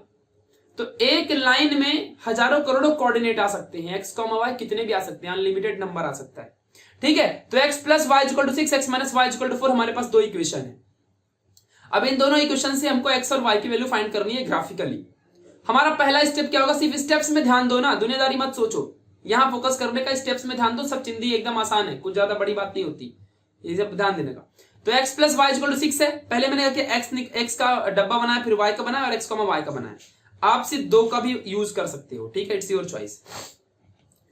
तो एक लाइन में हजारों करोड़ों कोऑर्डिनेट आ सकते हैं, x, y कितने भी आ सकते हैं, अनलिमिटेड नंबर आ सकता है। ठीक है, तो x plus y equal to 6, x minus y equal to 4, हमारे पास 2 इक्वेशन है। अब इन दोनों इक्वेशन से हमको x और y की वैल्यू फाइंड करनी है ग्राफिकली। हमारा पहला स्टेप क्या होगा, सिर्फ स्टेप्स में ध्यान दो ना, दुनियादारी मत सोचो, यहां फोकस करने का, स्टेप्स में ध्यान दो, सब चिंदी एकदम आसान है, कुछ ज्यादा बड़ी बात नहीं होती, ये सब ध्यान देने का। तो x plus y equal to 6 है, पहले मैंने x का डब्बा बनाया, फिर y का बनाया और x, y का बनाया। आप सिर्फ 2 का भी यूज कर सकते हो, ठीक है, इट्स योर चॉइस।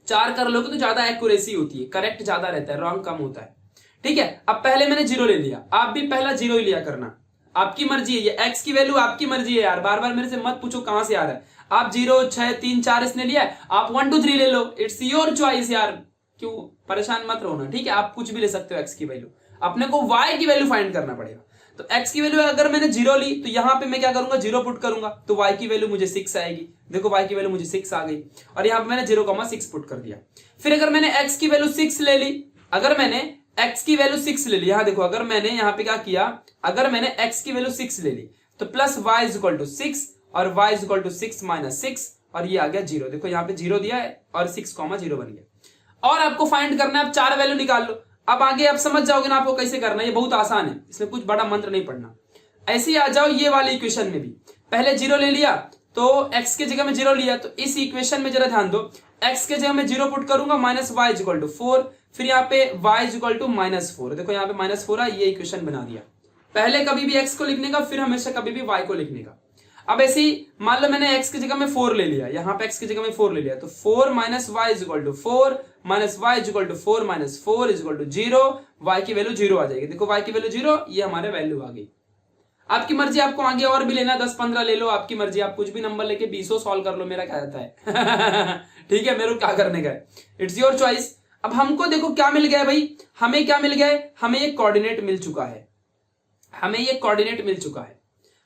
4 कर लोगे तो ज्यादा एक्यूरेसी होती है, करेक्ट ज्यादा रहता है, रॉन्ग कम होता है। ठीक है, अब पहले मैंने 0 ले लिया, आप भी पहला 0 ही लिया करना, आपकी मर्जी है, ये x की वैल्यू आपकी मर्जी है यार, बार बार मेरे से मत पूछो कहां से आ रहा है। आप 0, 6, 3, 4 इसने लिया है, आप 1, 2, 3 ले लो, इट्स योर चॉइस यार, क्यों परेशान मत रहो ना। ठीक है, आप कुछ भी ले सकते हो x की वैल्यू, अपने को y की वैल्यू फाइंड करना पड़ेगा। तो x की वैल्यू अगर मैंने 0 ली तो यहां पे मैं क्या करूंगा, 0 पुट करूंगा, तो y की वैल्यू मुझे 6 आएगी। देखो y की वैल्यू मुझे 6 आ गई, और यहां पे मैंने 0,6 पुट कर दिया। फिर अगर मैंने x की वैल्यू 6 ले ली, अगर मैंने x की वैल्यू 6 ले ली, यहां देखो अगर मैंने यहां पे क्या किया, अगर मैंने x की वैल्यू 6 ले ली तो plus y is equal to 6 और y is equal to 6 minus 6, और ये आ गया 0। देखो यहाँ पे 0 दिया है और 6,0 बन गया। और आपको फाइंड करना है, आप 4 वैल्यू निकाल लो। अब आगे आप समझ जाओगे ना आपको कैसे करना है, ये बहुत आसान है, इसमें कुछ बड़ा मंत्र नहीं पढ़ना। ऐसे ही आ जाओ ये वाले इक्वेशन में भी, पहले 0 ले लिया तो x की जगह में 0 लिया, तो इस इक्वेशन में जरा ध्यान दो, x के जगह में 0 पुट करूंगा, minus y is equal to 4, फिर यहाँ पे y इज इक्वल टू -4। देखो यहाँ पे -4 है, ये इक्वेशन बना दिया। पहले कभी भी x को लिखने का, फिर हमेशा कभी भी y को लिखने का। अब ऐसे ही मान लो मैंने x की जगह में 4 ले लिया, यहाँ पे x की जगह में 4 ले लिया, तो 4 minus y is equal to 4 minus y is equal to 4 minus 4 is equal to 0, y की वैल्यू 0 आ जाएगी। देखो y की वैल्यू 0, ये हमारे वैल्यू आ गई। आपकी मर्जी, आपको आगे और भी लेना, 10-15 ले लो, आपकी मर्जी, आप कुछ भी नंबर लेके 20 सॉल्व कर लो, मेरा क्या जाता है। ठीक है, मेरे को क्या करने का है, इट्स योर चॉइस। अब हमको देखो क्या मिल गया है भाई, हमें क्या मिल गया है, हमें ये कोऑर्डिनेट मिल चुका है, हमें ये कोऑर्डिनेट मिल चुका है।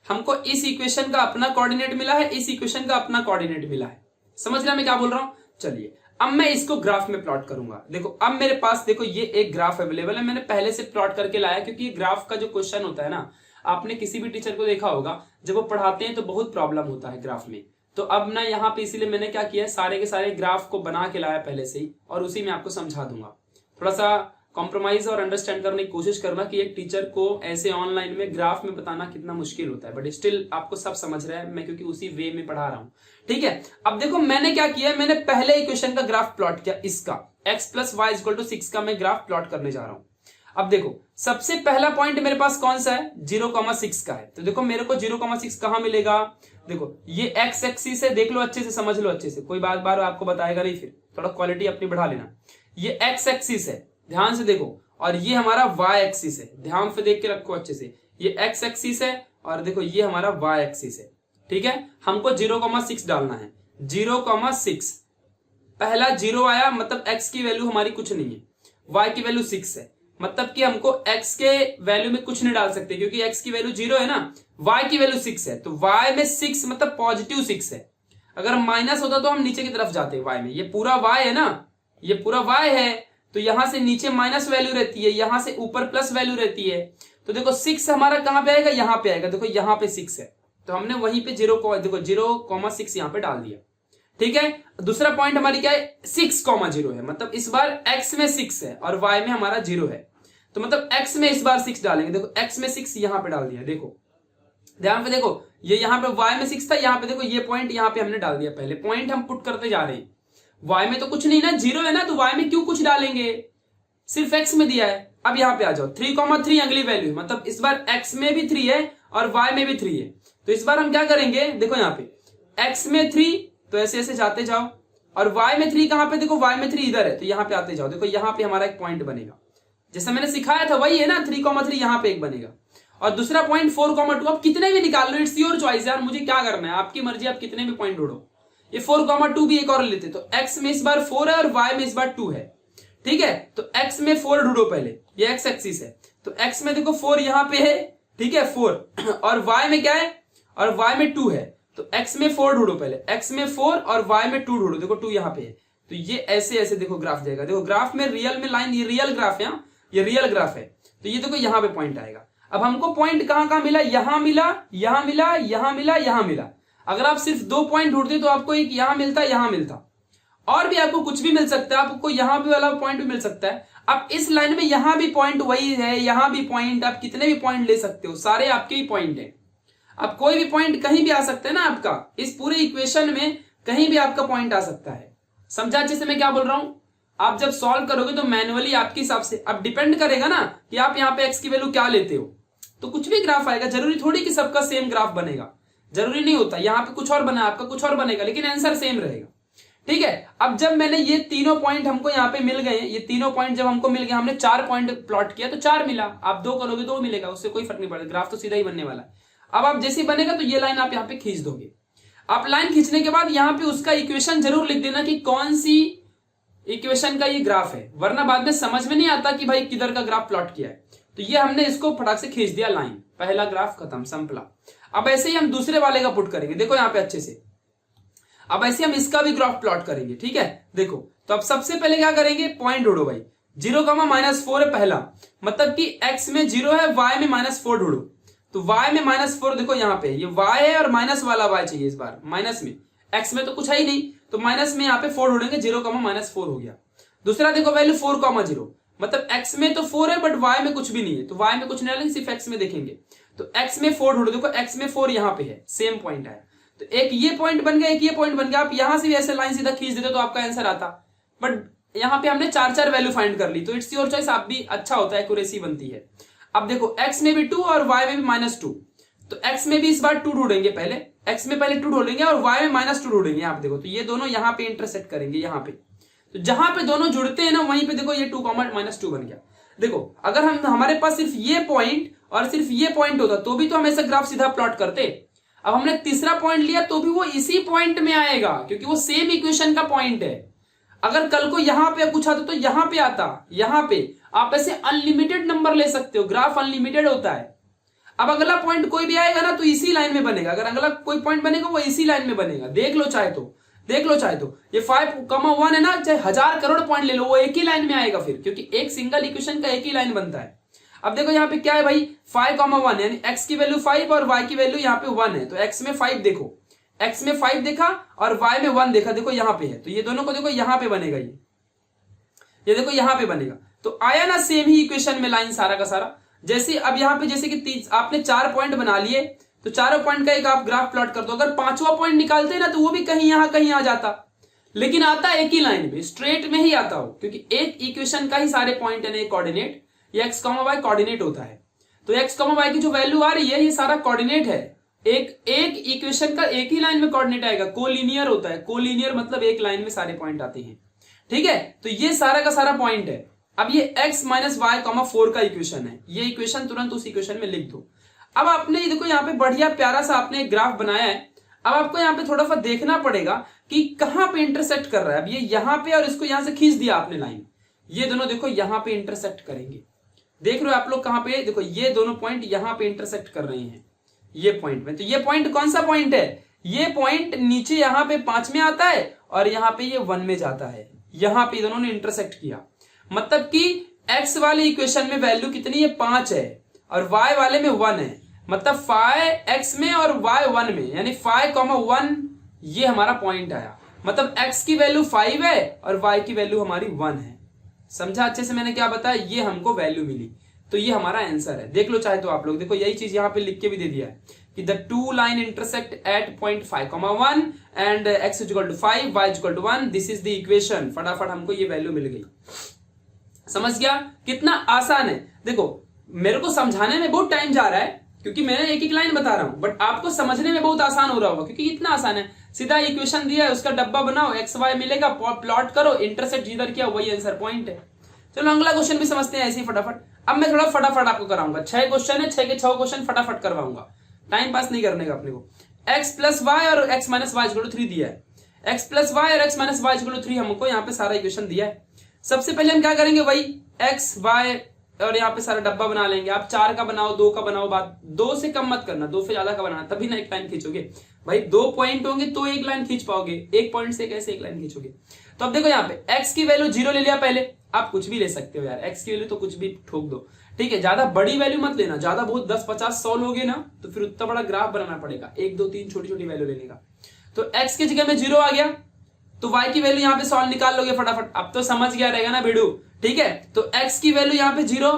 हमको इस इक्वेशन का अपना कोऑर्डिनेट मिला है, इस इक्वेशन का अपना कोऑर्डिनेट मिला है। समझ रहे मैं क्या बोल रहा हूं। चलिए अब मैं इसको ग्राफ में प्लॉट करूंगा। देखो अब मेरे पास देखो ये एक ग्राफ अवेलेबल है, मैंने पहले से प्लॉट करके लाया, क्योंकि ये ग्राफ का जो क्वेश्चन होता है ना, आपने किसी भी टीचर को देखा होगा, जब वो पढ़ाते हैं तो बहुत प्रॉब्लम होता है ग्राफ में। तो अब ना यहाँ पे इसीलिए मैंने क्या किया है, सारे के सारे ग्राफ को बना के लाया पहले से ही, और उसी में आपको समझा दूंगा। थोड़ा सा कॉम्प्रोमाइज और अंडरस्टैंड करने की कोशिश करना कि एक टीचर को ऐसे ऑनलाइन में ग्राफ में बताना कितना मुश्किल होता है, बट स्टिल आपको सब समझ रहा है मैं, क्योंकि उसी वे में पढ़ा रहा हूं। ठीक है, अब देखो मैंने क्या किया, मैंने पहले इक्वेशन का ग्राफ प्लॉट किया, इसका x plus y equal to 6 का मैं ग्राफ प्लॉट करने जा रहा हूं। अब देखो सबसे पहला पॉइंट मेरे पास कौन सा है, 0,6 का है। तो देखो मेरे को 0,6 कहां मिलेगा, देखो ये x एक्सिस है, देख लो अच्छे से, समझ लो अच्छे से, कोई बार बार आपको बताएगा नहीं, फिर थोड़ा क्वालिटी अपनी बढ़ा लेना। ये x एक्सिस है, ध्यान से देखो, और ये हमारा y एक्सिस है, ध्यान से देख के रखो अच्छे से। ये x एक्सिस है और देखो ये हमारा y एक्सिस है। ठीक है, हमको 0,6 डालना है। 0,6 पहला 0 आया, मतलब x की वैल्यू हमारी कुछ नहीं है, y की वैल्यू 6 है, मतलब कि हमको x के वैल्यू में कुछ नहीं डाल सकते, क्योंकि x की वैल्यू 0 है ना, y की वैल्यू 6 है, तो y में 6 मतलब पॉजिटिव 6 है। अगर माइनस होता तो हम नीचे की तरफ जाते y में, ये पूरा y है ना, ये पूरा y है, तो यहां से नीचे माइनस वैल्यू रहती है, यहां से ऊपर प्लस वैल्यू रहती है। तो देखो 6 हमारा कहां पे आएगा, यहां पे आएगा, देखो यहां पे 6 है, तो हमने वहीं पे 0,6 यहां पे डाल दिया। ठीक है, दूसरा पॉइंट हमारी क्या है, 6,0 है, मतलब इस बार x में 6 है और y में हमारा 0 है, तो मतलब x में इस बार 6 डालेंगे। देखो x में 6 यहां पे डाल दिया, देखो ध्यान पे देखो, ये यहां पे y में 6 था, यहां पे देखो ये पॉइंट यहां पे हमने डाल दिया। पहले पॉइंट हम पुट करते जा रहे हैं, y में तो कुछ नहीं ना, 0 है ना, तो y में क्यों कुछ डालेंगे, सिर्फ x में दिया है। अब यहां पे आ जाओ, 3,3 अगली वैल्यू, मतलब इस बार x में भी 3 है और y में भी 3 है, तो इस बार हम क्या करेंगे, देखो यहाँ पे x में 3, तो ऐसे ऐसे जाते जाओ, और y में 3 कहां पे, देखो y में 3 इधर है, तो यहां पे आते जाओ, देखो यहां पे हमारा एक पॉइंट बनेगा, जैसा मैंने सिखाया था वही है ना, 3,3 यहां पे एक बनेगा। और दूसरा पॉइंट 4,2, आप कितने भी निकाल लो, इट्स योर चॉइस यार, मुझे क्या करना है, आपकी मर्जी, आप कितने भी पॉइंट ढूंढो। ये 4,2 भी एक और लेते, तो x में इस बार 4 है और y में इस बार 2 है। ठीक है, तो x में 4 ढूंढो पहले, ये x एक्सिस है, तो x में देखो 4 यहां पे है, ठीक है 4, और y में क्या है, और y में 2 है, तो x में 4 ढूंढो पहले, x में 4 और y में 2 ढूंढो, देखो 2 यहां पे है, तो ये ऐसे ऐसे देखो ग्राफ जाएगा। देखो ग्राफ में रियल में लाइन, ये रियल ग्राफ है, ये रियल ग्राफ है, तो ये देखो यहां पे पॉइंट आएगा। अब हमको पॉइंट कहां कहां मिला, यहां मिला, यहां मिला, यहां मिला, यहां मिला। अगर आप सिर्फ 2 पॉइंट ढूंढते तो आपको एक यहां मिलता, यहां मिलता, और भी आपको कुछ भी मिल सकता है, आपको यहां भी वाला पॉइंट भी मिल सकता है। अब इस लाइन में यहां भी पॉइंट वही है, यहां भी पॉइंट, आप कितने भी पॉइंट ले सकते हो, सारे आपके ही पॉइंट है। अब कोई भी पॉइंट कहीं भी आ सकता है ना आपका, इस पूरे इक्वेशन में कहीं भी आपका पॉइंट आ सकता है। समझा अच्छे से मैं क्या बोल रहा हूं? आप जब सॉल्व करोगे तो मैनुअली आपके हिसाब से, अब डिपेंड करेगा ना कि आप यहाँ पे x की वैल्यू क्या लेते हो, तो कुछ भी ग्राफ आएगा, जरूरी थोड़ी कि सबका सेम ग्राफ बनेगा, जरूरी नहीं होता। यहाँ पे कुछ और बना, आपका कुछ और बनेगा, लेकिन आंसर सेम रहेगा। ठीक है, अब जब मैंने ये तीनों पॉइंट हमको यहाँ पे मिल गए, ये तीनों पॉइंट जब हमको मिल गए, हमने 4 पॉइंट प्लॉट किया तो 4 मिला। आप 2 करोगे 2 मिलेगा, उससे कोई फर्क नहीं पड़ेगा, ग्राफ तो सीधा ही बनने वाला है। अब आप जैसे बनेगा तो ये लाइन आप यहाँ पे खींच दोगे। आप लाइन खींचने के बाद यहाँ पे उसका इक्वेशन जरूर लिख देना कि कौन सी इक्वेशन का ये ग्राफ है, वरना बाद में समझ में नहीं आता कि भाई किधर का ग्राफ प्लॉट किया है। तो ये हमने इसको फटाक से खींच दिया, लाइन, पहला ग्राफ खत्म, संपला। अब ऐसे ही हम दूसरे वाले का पुट करेंगे, देखो यहाँ पे अच्छे से। अब ऐसे हम इसका भी ग्राफ प्लॉट करेंगे, ठीक है। देखो तो अब सबसे पहले क्या करेंगे, पॉइंट ढूंढो भाई, 0,-4 है पहला, मतलब कि x में 0 है, y में -4 ढूंढो। तो y में -4 देखो यहाँ पे ये y है और माइनस वाला y चाहिए इस बार, माइनस में, x में तो कुछ है ही नहीं, तो माइनस में यहाँ पे 4 ढूंढेंगे, 0,-4 हो गया। दूसरा देखो वैल्यू 4,0, मतलब x में तो 4 है बट y में कुछ भी नहीं है, तो y में कुछ नहीं डालेंगे, सिर्फ x में देखेंगे। तो x में 4 ढूंढो, देखो x में 4 यहाँ पे है, सेम पॉइंट है, तो एक ये पॉइंट बन गया, एक ये पॉइंट बन गया। आप यहां से भी ऐसे लाइन सीधा खींच देते तो आपका आंसर आता, बट यहाँ पे हमने 4 वैल्यू फाइंड कर ली, तो इट्स योर चॉइस, आप भी अच्छा होता है, एक्यूरेसी बनती है। अब देखो x में भी 2 और y में भी -2, तो x में भी इस बार 2 ढूंढेंगे पहले, x में पहले 2 ढूंढेंगे और y में -2 ढूंढेंगे। यहाँ पे देखो, तो ये दोनों यहाँ पे इंटरसेक्ट करेंगे, यहाँ पे, तो जहां पे दोनों जुड़ते हैं ना वहीं पे देखो ये 2, -2 बन गया। देखो अगर हम, हमारे पास सिर्फ ये पॉइंट और सिर्फ ये पॉइंट होता तो भी तो हम ऐसा ग्राफ सीधा प्लॉट करते। अब हमने तीसरा पॉइंट लिया तो भी वो इसी पॉइंट में आएगा, क्योंकि वो सेम इक्वेशन का पॉइंट है। अगर कल को यहां पे कुछ आता तो यहां पे आता, यहां पे आप ऐसे अनलिमिटेड नंबर ले सकते हो, ग्राफ अनलिमिटेड होता है। अब अगला पॉइंट कोई भी आएगा ना तो इसी लाइन में बनेगा, अगर अगला कोई पॉइंट बनेगा वो इसी लाइन में बनेगा, देख लो चाहे तो, देख लो चाहे तो। ये 5,1 है ना, चाहे 1000 करोड़ पॉइंट ले लो, वो एक ही लाइन में आएगा फिर, क्योंकि एक सिंगल इक्वेशन का एक ही लाइन बनता है। अब देखो यहाँ पे क्या है भाई, 5,1 यानी x की वैल्यू 5 और y की वैल्यू यहाँ पे 1 है। तो x में 5 देखो, x में 5 देखा और y में 1 देखा, देखो यहाँ पे है। तो ये दोनों को देखो यहाँ पे बनेगा, ये देखो यहाँ पे बनेगा। तो आया ना सेम ही इक्वेशन में लाइन सारा का सारा। जैसे अब यहाँ पे जैसे कि आपने 4 पॉइंट बना लिए, तो चारों पॉइंट का एक आप ग्राफ प्लॉट कर दो। अगर 5वां पॉइंट निकालते ना तो वो भी कहीं यहां कहीं आ जाता, लेकिन आता एक ही लाइन में, स्ट्रेट में ही आता हो, क्योंकि एक इक्वेशन का ही सारे पॉइंट है ना कोऑर्डिनेट, ये एक्स कॉमा वाई कोऑर्डिनेट होता है। तो एक्स कॉमा वाई की जो वैल्यू आ रही है ये सारा कोऑर्डिनेट है। एक इक्वेशन का एक ही लाइन में कोऑर्डिनेट आएगा, कोलिनियर होता है। कोलिनियर मतलब एक लाइन में सारे पॉइंट आते हैं, ठीक है। तो ये सारा का सारा पॉइंट है। अब ये x माइनस वाई कॉमा 4 का इक्वेशन है, ये इक्वेशन तुरंत उस इक्वेशन में लिख दो। अब आपने देखो यहाँ पे बढ़िया प्यारा सा आपने एक ग्राफ बनाया है। अब आपको यहाँ पे थोड़ा सा देखना पड़ेगा कि कहां पे इंटरसेक्ट कर रहा है। अब ये यहाँ पे और इसको यहां से खींच दिया आपने लाइन, ये दोनों देखो यहाँ पे इंटरसेक्ट करेंगे। देख रहे हो आप लोग कहां पे, देखो ये दोनों पॉइंट यहाँ पे इंटरसेक्ट कर रहे हैं ये पॉइंट में। तो ये पॉइंट कौन सा पॉइंट है, ये पॉइंट नीचे यहाँ पे 5 में आता है और यहाँ पे ये 1 में जाता है। यहाँ पे दोनों ने इंटरसेक्ट किया, मतलब कि x वाले इक्वेशन में वैल्यू कितनी है 5 है और y वाले में 1 है। मतलब फाइ x में और y 1 में, यानी 5,1 ये हमारा पॉइंट आया। मतलब x की वैल्यू 5 है और y की वैल्यू हमारी 1 है। समझा अच्छे से मैंने क्या बताया, ये हमको वैल्यू मिली। तो ये हमारा आंसर है। देख लो चाहे तो आप लोग, देखो यही चीज यहाँ पे लिख के भी दे दिया है कि the two line intersect at point 5,1 and x equal to 5 y equal to 1, this is the equation. फटाफट हमको ये वैल्यू मिल गई। समझ गया कितना आसान है। देखो मेरे को समझाने में बहुत टाइम जा रहा है क्योंकि मैंने एक एक लाइन बता रहा हूं, बट आपको समझने में बहुत आसान हो रहा होगा क्योंकि इतना आसान है। सीधा इक्वेशन दिया है, उसका डब्बा बनाओ, एक्स वाई मिलेगा, प्लॉट करो, इंटरसेक्ट जिधर किया वही आंसर पॉइंट है। चलो अगला क्वेश्चन भी समझते हैं ऐसे ही फटाफट। अब मैं थोड़ा फटाफट आपको कराऊंगा, 6 क्वेश्चन है, 6 के 6 क्वेश्चन फटाफट करवाऊंगा, टाइम पास नहीं करने का अपने को। एक्स प्लस वाई और x minus y equal to 3 दिया है, एक्स प्लस वाई और x minus y equal to 3 हमको यहाँ पे सारा इक्वेशन दिया है। सबसे पहले हम क्या करेंगे, वही एक्स वाई और यहाँ पे सारा डब्बा बना लेंगे। आप 4 का बनाओ, 2 का बनाओ, बात 2 से कम मत करना, 2 से ज्यादा का बनाना, तभी ना एक लाइन खींचोगे भाई। 2 पॉइंट होंगे तो एक लाइन खींच पाओगे, एक पॉइंट से कैसे एक लाइन खींचोगे। तो अब देखो यहाँ पे x की वैल्यू 0 ले लिया पहले, आप कुछ भी ले सकते हो यार, x की वैल्यू तो कुछ भी ठोक दो, ठीक है। ज्यादा बड़ी वैल्यू मत लेना, ज्यादा बहुत 10, 50, 100 लोगे ना तो फिर उतना बड़ा ग्राफ बनाना पड़ेगा, 1, 2, 3 छोटी छोटी वैल्यू लेने का। तो x की जगह में 0 आ गया तो y की वैल्यू यहाँ पे सॉल्व निकाल लोगे फटाफट। अब तो समझ गया रहेगा ना भिड़ू, ठीक है। तो x की वैल्यू यहाँ पे 0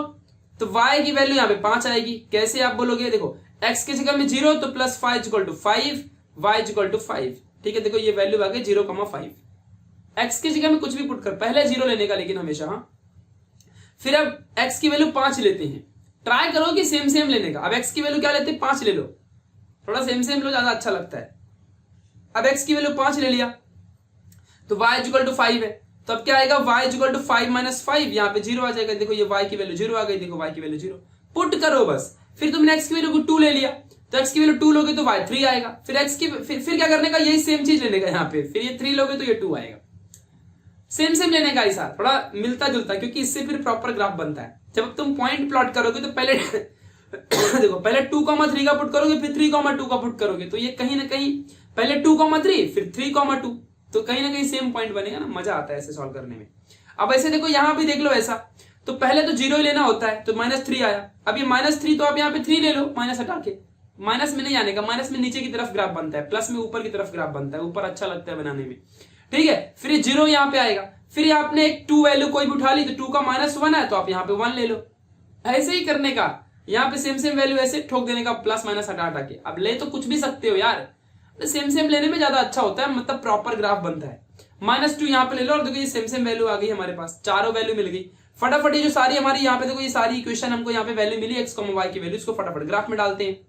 तो y की वैल्यू यहाँ पे 5 आएगी। कैसे आप बोलोगे, देखो x की जगह में 0 तो plus 5 equal to 5, y equal to 5, ठीक है। देखो ये वैल्यू आ गई 0,5। x की जगह में कुछ भी पुट कर, पहले 0 लेने का लेकिन हमेशा, हाँ। फिर अब x की वैल्यू 5 लेते हैं, ट्राई करो कि सेम सेम लेने का। अब x की वैल्यू क्या लेते हैं, 5 ले लो, थोड़ा सेम सेम लो, ज्यादा अच्छा लगता है। अब x की वैल्यू 5 ले लिया तो y इक्वल टू 5 है, तो अब क्या आएगा, y इक्वल टू 5 माइनस 5, यहाँ पे 0 आ जाएगा। देखो ये y की वैल्यू 0 आ गई, देखो y की वैल्यू 0 पुट करो बस। फिर तुमने x की वैल्यू को 2 ले लिया तो x की वैल्यू 2 लोगे तो y 3 आएगा। फिर x की फिर क्या करने का, यही सेम चीज लेने का यहाँ पे, फिर ये 3 लोगे तो ये 2 आएगा। सेम सेम लेने का ऐसा थोड़ा मिलता जुलता, क्योंकि इससे फिर प्रॉपर ग्राफ बनता है। जब तुम पॉइंट प्लॉट करोगे तो पहले देखो पहले 2,3 का पुट करोगे, फिर 3,2 का पुट करोगे, तो ये कहीं ना कहीं पहले 2,3 फिर 3,2, तो कहीं ना कहीं सेम पॉइंट बनेगा ना, मजा आता है ऐसे सॉल्व करने में। अब ऐसे देखो यहाँ भी देख लो ऐसा, तो पहले तो 0 ही लेना होता है, तो -3 आया। अब ये -3 तो आप यहाँ पे 3 ले लो, माइनस हटा के, माइनस में नहीं आने का, माइनस में नीचे की तरफ ग्राफ बनता है, प्लस में ऊपर की तरफ ग्राफ बनता है, ऊपर अच्छा लगता है बनाने में, ठीक है। फिर 0 यहाँ पे आएगा, फिर आपने एक 2 वैल्यू कोई भी उठा ली तो 2 का -1 है तो आप यहाँ पे 1 ले लो। ऐसे ही करने का, यहाँ पे सेम सेम वैल्यू ऐसे ठोक देने का, प्लस माइनस हटा हटा के। अब ले तो कुछ भी सकते हो यार, सेम सेम लेने में ज्यादा अच्छा होता है, मतलब प्रॉपर ग्राफ बनता है। -2 यहाँ पे ले लो और देखो ये सेम सेम वैल्यू आ गई हमारे पास, चारों वैल्यू मिल गई। फटाफट ये जो सारी हमारी यहाँ पे देखो ये सारी इक्वेशन हमको यहाँ पे वैल्यू मिली, एक्स वाई की वैल्यू, इसको फटाफट ग्राफ में डालते हैं।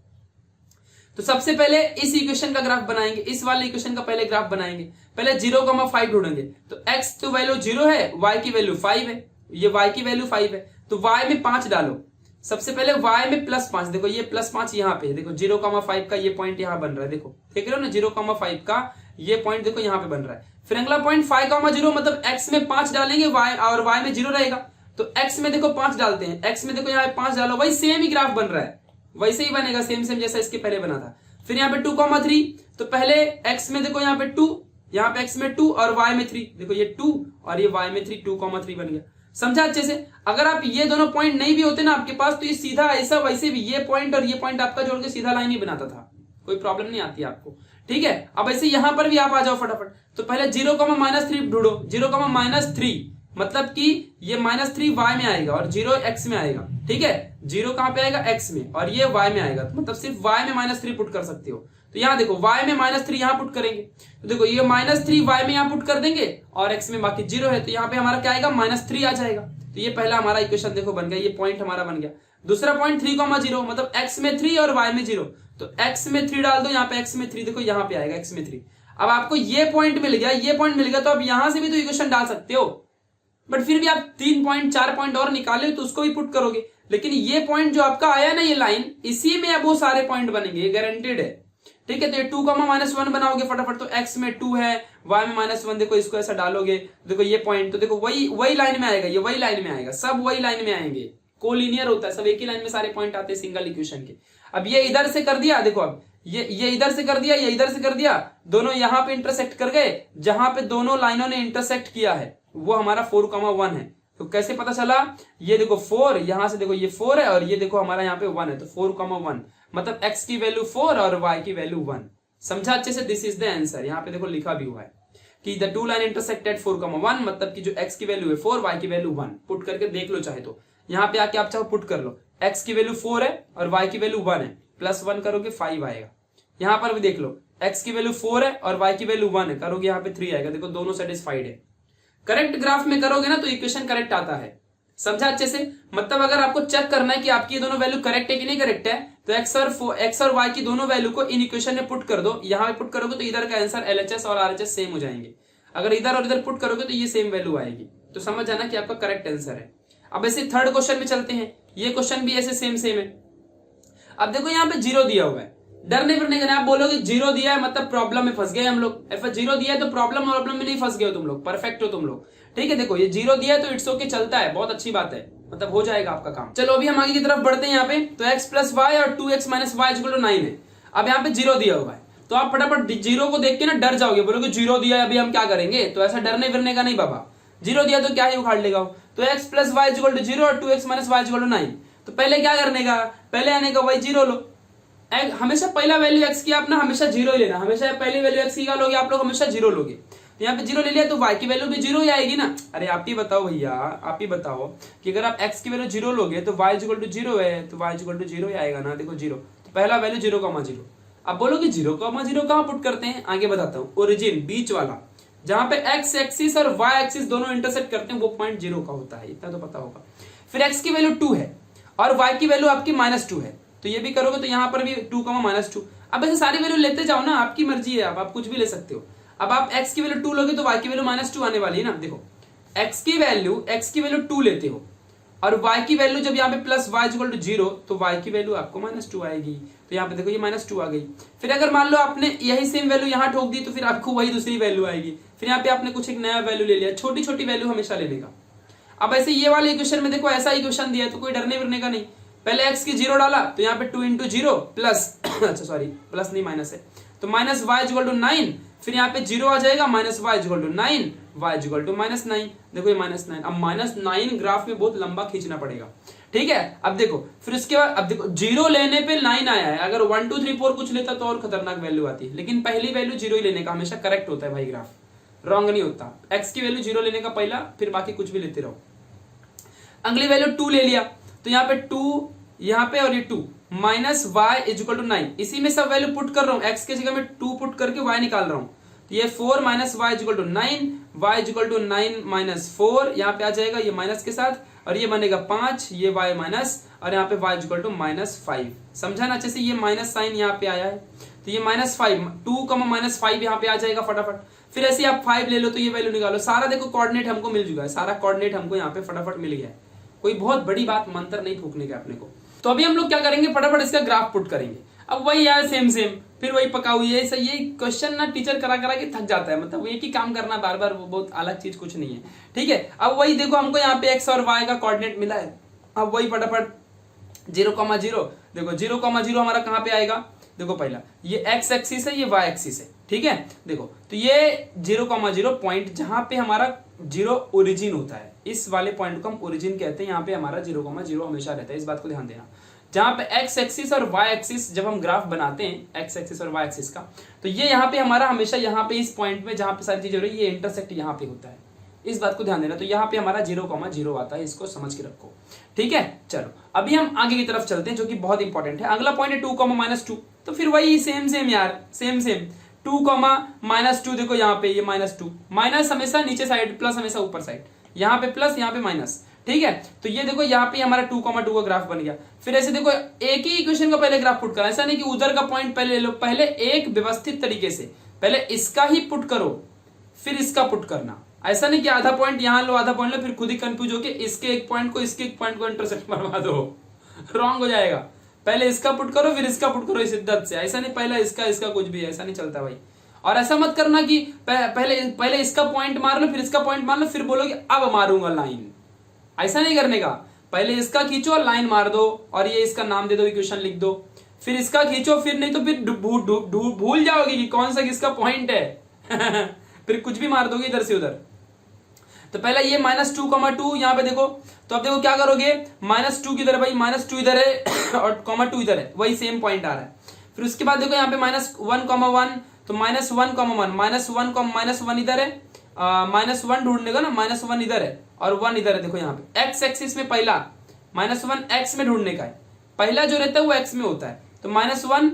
तो सबसे पहले इस इक्वेशन का ग्राफ बनाएंगे, इस वाले इक्वेशन का पहले ग्राफ बनाएंगे। पहले 0,5 ढूंढेंगे, तो x तो वैल्यू 0 है, y की वैल्यू 5 है, ये y की वैल्यू 5 है, तो y में 5 डालो। सबसे पहले y में +5, देखो ये +5 यहाँ पे, देखो 0,5 का ये पॉइंट यहाँ बन रहा है, देखो देख रहे हो ना, 0,5 का ये पॉइंट देखो यहाँ पे बन रहा है। फिर अगला पॉइंट 5,0 मतलब x में 5 डालेंगे, y और y में 0 रहेगा, तो x में देखो 5 डालते हैं, x में देखो यहाँ पे 5 डालो, वही सेम ही ग्राफ बन रहा है, वैसे ही बनेगा सेम सेम जैसा इसके पहले बना था। फिर यहाँ पे 2,3, तो पहले x में देखो यहाँ पे 2, यहाँ पे x में 2 और y में 3, देखो ये 2 और ये y में 3, 2,3 बन गया। समझा अच्छे से। अगर आप ये दोनों पॉइंट नहीं भी होते ना आपके पास, तो ये सीधा ऐसा वैसे भी ये पॉइंट और ये पॉइंट आपका जोड़ के सीधा लाइन ही बनाता था, कोई प्रॉब्लम नहीं आती आपको। ठीक है, अब ऐसे यहां पर भी आप आ जाओ फटाफट। तो पहले 0,-3 ढूंढो। 0,-3 मतलब कि ये -3 y में आएगा और 0 x में आएगा। ठीक है, 0 कहां पे आएगा, x में, और ये y में आएगा, तो मतलब सिर्फ y में -3 पुट कर सकते हो। तो यहां देखो y में -3 यहां पुट करेंगे, तो देखो ये -3 y में यहां पुट कर देंगे और x में बाकी 0 है, तो यहां पे हमारा क्या आएगा, -3 आ जाएगा। तो ये पहला हमारा इक्वेशन देखो बन गया, ये पॉइंट हमारा बन गया। दूसरा पॉइंट 3,0 मतलब x में 3 और y में 0, तो x में 3 डाल दो, यहाँ पे x में 3 देखो यहाँ पे आएगा x में 3। अब आपको ये पॉइंट मिल गया, ये पॉइंट मिल गया, तो अब यहां से भी तो इक्वेशन डाल सकते हो, बट फिर भी आप 3 पॉइंट 4 पॉइंट और निकाले तो उसको भी पुट करोगे। लेकिन ये पॉइंट जो आपका आया ना ये लाइन, इसी में अब वो सारे पॉइंट बनेंगे, ये गारंटेड है। ठीक है, तो ये 2,-1 बनाओगे फटाफट, तो x में 2 है, y में -1, देखो इसको ऐसा डालोगे, देखो ये पॉइंट, तो देखो वही लाइन में आएगा, ये वही लाइन में आएगा, सब वही लाइन में आएंगे। कोलिनियर होता है, सब एक ही लाइन में सारे पॉइंट आते हैं सिंगल इक्वेशन के। अब ये इधर से कर दिया, देखो अब ये इधर से कर दिया, ये इधर से कर दिया, दोनों यहां पे इंटरसेक्ट कर गए, जहां पे दोनों लाइनों ने इंटरसेक्ट किया है वो हमारा 4,1 है। तो कैसे पता चला, ये देखो 4, यहां से देखो ये 4 है और ये देखो हमारा यहाँ पे 1 है, तो 4,1 मतलब x की वैल्यू 4 और y की वैल्यू 1। समझा अच्छे से, दिस इज द आंसर। यहाँ पे देखो लिखा भी हुआ है कि the two line intersect eight 4,1, मतलब कि जो x की वैल्यू है 4, y की वैल्यू 1। पुट करके देख लो चाहे तो, यहाँ पे आके आप चाहो पुट कर लो, x की वैल्यू 4 है और y की वैल्यू 1 है, +1 करोगे 5 आएगा। यहाँ पर भी देख लो, x की वैल्यू 4 है और y की वैल्यू 1 है, करोगे यहाँ पे 3 आएगा। देखो दोनों सेटिस्फाइड है। करेक्ट ग्राफ में करोगे ना तो इक्वेशन करेक्ट आता है। समझा अच्छे से, मतलब अगर आपको चेक करना है कि आपकी ये दोनों वैल्यू करेक्ट है कि नहीं करेक्ट है, तो x और y की दोनों वैल्यू को इन इक्वेशन में पुट कर दो। यहाँ पे पुट करोगे तो इधर का आंसर LHS और RHS सेम हो जाएंगे। अगर इधर और इधर पुट करोगे तो ये सेम वैल्यू आएगी, तो समझ जाना कि आपका करेक्ट आंसर है। अब ऐसे थर्ड क्वेश्चन में चलते हैं, ये क्वेश्चन भी ऐसे सेम है। अब देखो यहाँ पे 0 दिया हुआ है, डरने फिरने का नहीं। आप बोलोगे 0 दिया है मतलब प्रॉब्लम में फंस गए हम लोग, ऐसा 0 दिया है तो प्रॉब्लम में नहीं फंस गए हो तुम लोग, परफेक्ट हो तुम लोग। ठीक है, देखो ये 0 दिया है तो इट्स ओके, चलता है, बहुत अच्छी बात है, मतलब हो जाएगा आपका काम। चलो अभी हम आगे की तरफ बढ़ते हैं। यहाँ पे तो x + y और 2x - y = 9 है। अब यहाँ पे 0 दिया हुआ है, तो आप फटाफट 0 को देख के ना डर जाओगे, बोलोगे 0 दिया है अभी हम क्या करेंगे, तो ऐसा डरने फिरने का नहीं बाबा। 0 दिया तो क्या ही उखाड़ लेगा। तो x + y = 0 और 2x - y = 9। तो पहले क्या करने का, पहले आने का y 0 लो। हमेशा पहला वैल्यू x की आप ना हमेशा 0 ही लेना, हमेशा पहली वैल्यू x की क्या लोगे आप लोग, हमेशा 0 लोगे। तो यहाँ पे 0 ले लिया तो y की वैल्यू भी 0 ही आएगी ना। अरे आप ही बताओ भैया, आप ही बताओ कि अगर आप x की वैल्यू 0 लोगे तो y = 0 है, तो y = 0 ही आएगा ना। देखो 0, तो पहला वैल्यू 0,0। अब बोलोगे 0,0 कहां पुट करते हैं, आगे बताता हूँ। ओरिजिन बीच वाला, जहां पे x एक्सिस और y एक्सिस दोनों इंटरसेक्ट करते हैं, वो पॉइंट 0 का होता है, इतना तो पता होगा। फिर x की वैल्यू 2 है और y की वैल्यू आपकी -2 है, तो ये भी करोगे तो यहाँ पर भी 2,-2। अब ऐसे सारी वैल्यू लेते जाओ ना, आपकी मर्जी है, आप कुछ भी ले सकते हो। अब आप x की वैल्यू 2 लोगे तो y की वैल्यू -2 आने वाली है ना। देखो x की वैल्यू 2 लेते हो और y की वैल्यू जब यहाँ पे +y = 0, तो y की वैल्यू आपको -2 आएगी। तो यहाँ पे देखो ये -2 आ गई। फिर अगर मान लो आपने यही सेम वैल्यू यहाँ ठोक दी, तो फिर आपको वही दूसरी वैल्यू आएगी। फिर यहाँ पे आपने कुछ एक नया वैल्यू ले लिया, छोटी छोटी वैल्यू हमेशा लेने का। अब ऐसे ये वाले इक्वेशन में देखो ऐसा इक्वेशन दिया है, तो कोई डरने फिरने का नहीं। पहले x की 0 डाला तो यहाँ पे 2 × 0 प्लस अच्छा सॉरी प्लस नहीं माइनस है, तो -y = 9। फिर यहाँ पे 0 आ जाएगा, -y = 9, y = -9। देखो ये -9, अब -9 ग्राफ में बहुत लंबा खींचना पड़ेगा। ठीक है, अब देखो फिर उसके बाद, अब देखो 0 लेने पे 9 आया है, अगर 1 2 3 4 कुछ लेता तो और खतरनाक वैल्यू आती है, लेकिन पहली वैल्यू 0 ही लेने का हमेशा करेक्ट होता है भाई, ग्राफ रॉन्ग नहीं होता। x की वैल्यू 0 लेने का पहला, फिर बाकी कुछ भी लेते रहो। अगली वैल्यू 2 ले लिया, तो यहाँ पे 2 यहाँ पे और ये 2 -y = 9। इसी में सब वैल्यू पुट कर रहा हूँ, x के जगह में 2 पुट करके y निकाल रहा हूँ। तो ये 4 - y = 9, y = 9 - 4 यहाँ पे आ जाएगा, ये माइनस के साथ, और ये बनेगा 5, ये y माइनस, और यहाँ पे y = -5। समझा ना अच्छे से, ये माइनस साइन यहाँ पे आया है, तो ये -5, 2, -5 यहाँ पे आ जाएगा फटाफट। फिर ऐसे आप 5 ले लो तो ये वैल्यू निकालो। सारा देखो कोऑर्डिनेट हमको मिल चुका है, सारा कोऑर्डिनेट हमको यहाँ पे फटाफट मिल गया है। कोई बहुत बड़ी बात, मंत्र नहीं फूकने का अपने को। तो अभी हम लोग क्या करेंगे, फटाफट इसका ग्राफ पुट करेंगे। अब वही यार सेम फिर वही पका हुई है, ये क्वेश्चन ना टीचर करा करा के थक जाता है, मतलब एक ही काम करना बार बार, वो बहुत अलग चीज कुछ नहीं है। ठीक है, अब वही देखो हमको यहाँ पे x और y का कोऑर्डिनेट मिला है। अब वही फटाफट 0,0, देखो 0,0 हमारा कहाँ पे आएगा, देखो पहला ये x एक्सिस है, ये y एक्सिस है। ठीक है, देखो तो ये 0,0 पॉइंट जहां पे हमारा 0 ओरिजिन होता है, इस वाले पॉइंट को हम ओरिजिन कहते हैं। यहाँ पे हमारा 0,0 हमेशा रहता है, इस बात को ध्यान देना। जहां पे एक्स एक्सिस और वाई एक्सिस जब हम ग्राफ बनाते हैं एक्स एक्सिस और वाई एक्सिस का, तो ये यहाँ पे हमारा हमेशा यहाँ पे इस पॉइंट में जहां पे सारी चीजें हो रही है ये इंटरसेक्ट यहाँ पे होता है, इस बात को ध्यान देना। तो यहाँ पे हमारा 0,0 आता है, इसको समझ के रखो, ठीक है। चलो अभी हम आगे की तरफ चलते हैं जो कि बहुत इंपॉर्टेंट है। अगला पॉइंट है 2,-2, तो फिर वही सेम यार, सेम 2,-2 देखो यहाँ पे ये -2, माइनस हमेशा नीचे साइड, प्लस हमेशा ऊपर साइड, यहाँ पे प्लस यहाँ पे माइनस, ठीक है। तो ये देखो यहाँ पे हमारा 2,2 का ग्राफ बन गया। फिर ऐसे देखो एक ही इक्वेशन का पहले ग्राफ पुट करना, ऐसा नहीं कि उधर का पॉइंट पहले ले लो, पहले एक व्यवस्थित तरीके से पहले इसका ही पुट करो फिर इसका पुट करना। ऐसा नहीं कि आधा पॉइंट यहां लो आधा पॉइंट लो फिर खुद ही कंफ्यूज होके इसके एक पॉइंट को इसके एक पॉइंट को इंटरसेक्ट मरवा दो, रॉन्ग हो जाएगा। पहले इसका पुट करो फिर इसका पुट करो इस शिद्दत से, ऐसा नहीं पहले इसका कुछ भी, ऐसा नहीं चलता भाई। और ऐसा मत करना कि पहले इसका पॉइंट मार लो फिर इसका पॉइंट मार लो फिर बोलोगे अब मारूंगा लाइन, ऐसा नहीं करने का। पहले इसका खींचो और लाइन मार दो और ये इसका नाम दे दो, इक्वेशन लिख दो, फिर इसका खींचो, फिर नहीं तो फिर भूल जाओगे कि कौन सा किसका पॉइंट है फिर कुछ भी मार दोगे इधर से उधर। तो पहले ये -2,2 यहाँ पे देखो, तो अब देखो क्या करोगे, -2 किधर है भाई, -2 इधर है और ,2 इधर है, वही सेम पॉइंट आ रहा है। फिर उसके बाद देखो यहाँ पे -1,1, तो -1,1 -1 इधर है, -1 ढूंढने का ना, -1 इधर है और 1 इधर है। देखो यहाँ पे एक्स एक्सिस में पहला -1 एक्स में ढूंढने का है, पहला जो रहता है वो एक्स में होता है, तो -1,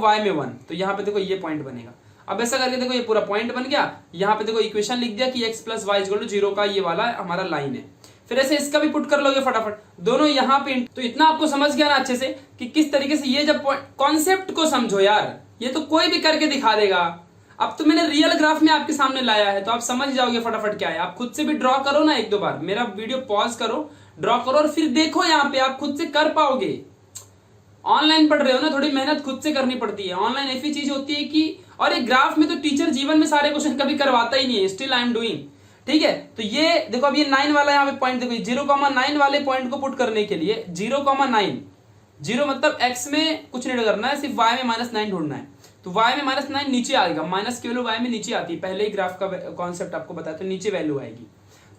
y में 1, तो यहाँ पे देखो ये पॉइंट बनेगा। अब ऐसा करके देखो ये पूरा पॉइंट बन गया। यहाँ पे देखो इक्वेशन लिख दिया कि x + y = 0 का ये वाला हमारा लाइन है। फिर ऐसे इसका भी पुट कर लोगे फटाफट, दोनों यहाँ पे। तो इतना आपको समझ गया ना अच्छे से कि किस तरीके से ये जब कॉन्सेप्ट को समझो यार, ये तो कोई भी करके दिखा देगा। अब तो मैंने रियल ग्राफ में आपके सामने लाया है तो आप समझ जाओगे फटाफट क्या है। आप खुद से भी ड्रॉ करो ना, 1-2 बार मेरा वीडियो पॉज करो, ड्रॉ करो और फिर देखो, यहाँ पे आप खुद से कर पाओगे। ऑनलाइन पढ़ रहे हो ना, थोड़ी मेहनत खुद से करनी पड़ती है। ऑनलाइन ऐसी चीज होती है कि, और एक ग्राफ में तो टीचर जीवन में सारे क्वेश्चन कभी करवाता ही नहीं है, स्टिल आई एम डूइंग, ठीक है। तो ये देखो अब ये 9 वाला यहाँ पे पॉइंट देखो, 0,9 वाले पॉइंट को पुट करने के लिए 0,9, 0 मतलब x में कुछ नहीं करना है, सिर्फ y में -9 ढूंढना है। तो y में -9 नीचे आएगा, माइनस की वैल्यू y में नीचे आती है, पहले ही ग्राफ का कॉन्सेप्ट आपको बताया, तो नीचे वैल्यू आएगी।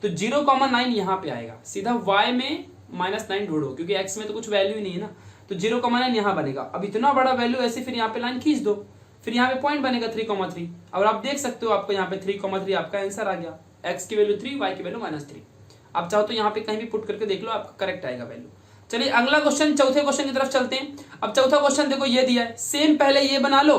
तो 0,9 यहाँ पे आएगा, सीधा y में -9 ढूंढो, क्योंकि x में तो कुछ वैल्यू ही नहीं है ना। तो 0,9 यहाँ बनेगा। अब इतना बड़ा वैल्यू ऐसे फिर यहाँ पे लाइन खींच दो, फिर यहाँ पे पॉइंट बनेगा 3,3। और आप देख सकते हो आपको यहाँ पे 3,3 आपका आंसर आ गया। x की वैल्यू 3, y की वैल्यू -3। आप चाहो तो यहाँ पे कहीं भी पुट करके देख लो, आपका करेक्ट आएगा वैल्यू। चलिए अगला क्वेश्चन, चौथे क्वेश्चन की तरफ चलते हैं। अब चौथा क्वेश्चन देखो ये दिया है, सेम पहले ये बना लो,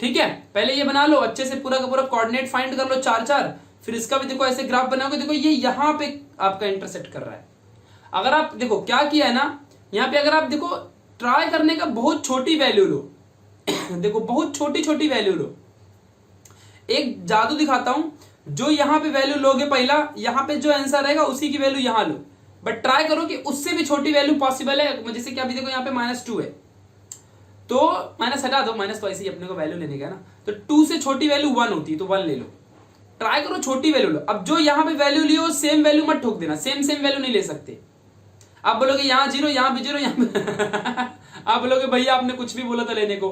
ठीक है, पहले ये बना लो अच्छे से, पूरा का पूरा कोऑर्डिनेट फाइंड कर लो 4-4। फिर इसका भी देखो ऐसे ग्राफ बनाओगे, देखो ये यहाँ पे आपका इंटरसेक्ट कर रहा है। अगर आप देखो क्या किया है ना, यहाँ पे अगर आप देखो ट्राई करने का, बहुत छोटी वैल्यू लो देखो बहुत छोटी वैल्यू लो। एक जादू दिखाता हूं, जो यहाँ पे वैल्यू लोगे पहला, यहाँ पे जो आंसर रहेगा उसी की वैल्यू यहाँ लो, बट ट्राई करो कि उससे भी छोटी वैल्यू पॉसिबल है। जैसे कि अभी देखो यहाँ पे -2 है, तो माइनस हटा दो, माइनस तो ऐसे ही अपने को वैल्यू लेने का ना, तो 2 से छोटी वैल्यू 1 होती है, तो 1 ले लो। ट्राई करो छोटी वैल्यू लो। अब जो यहाँ पे वैल्यू लियो सेम वैल्यू मत ठोक देना, सेम वैल्यू नहीं ले सकते। आप बोलोगे यहाँ 0, यहाँ भी 0, यहाँ आप बोलोगे भैया आपने कुछ भी बोला था लेने को,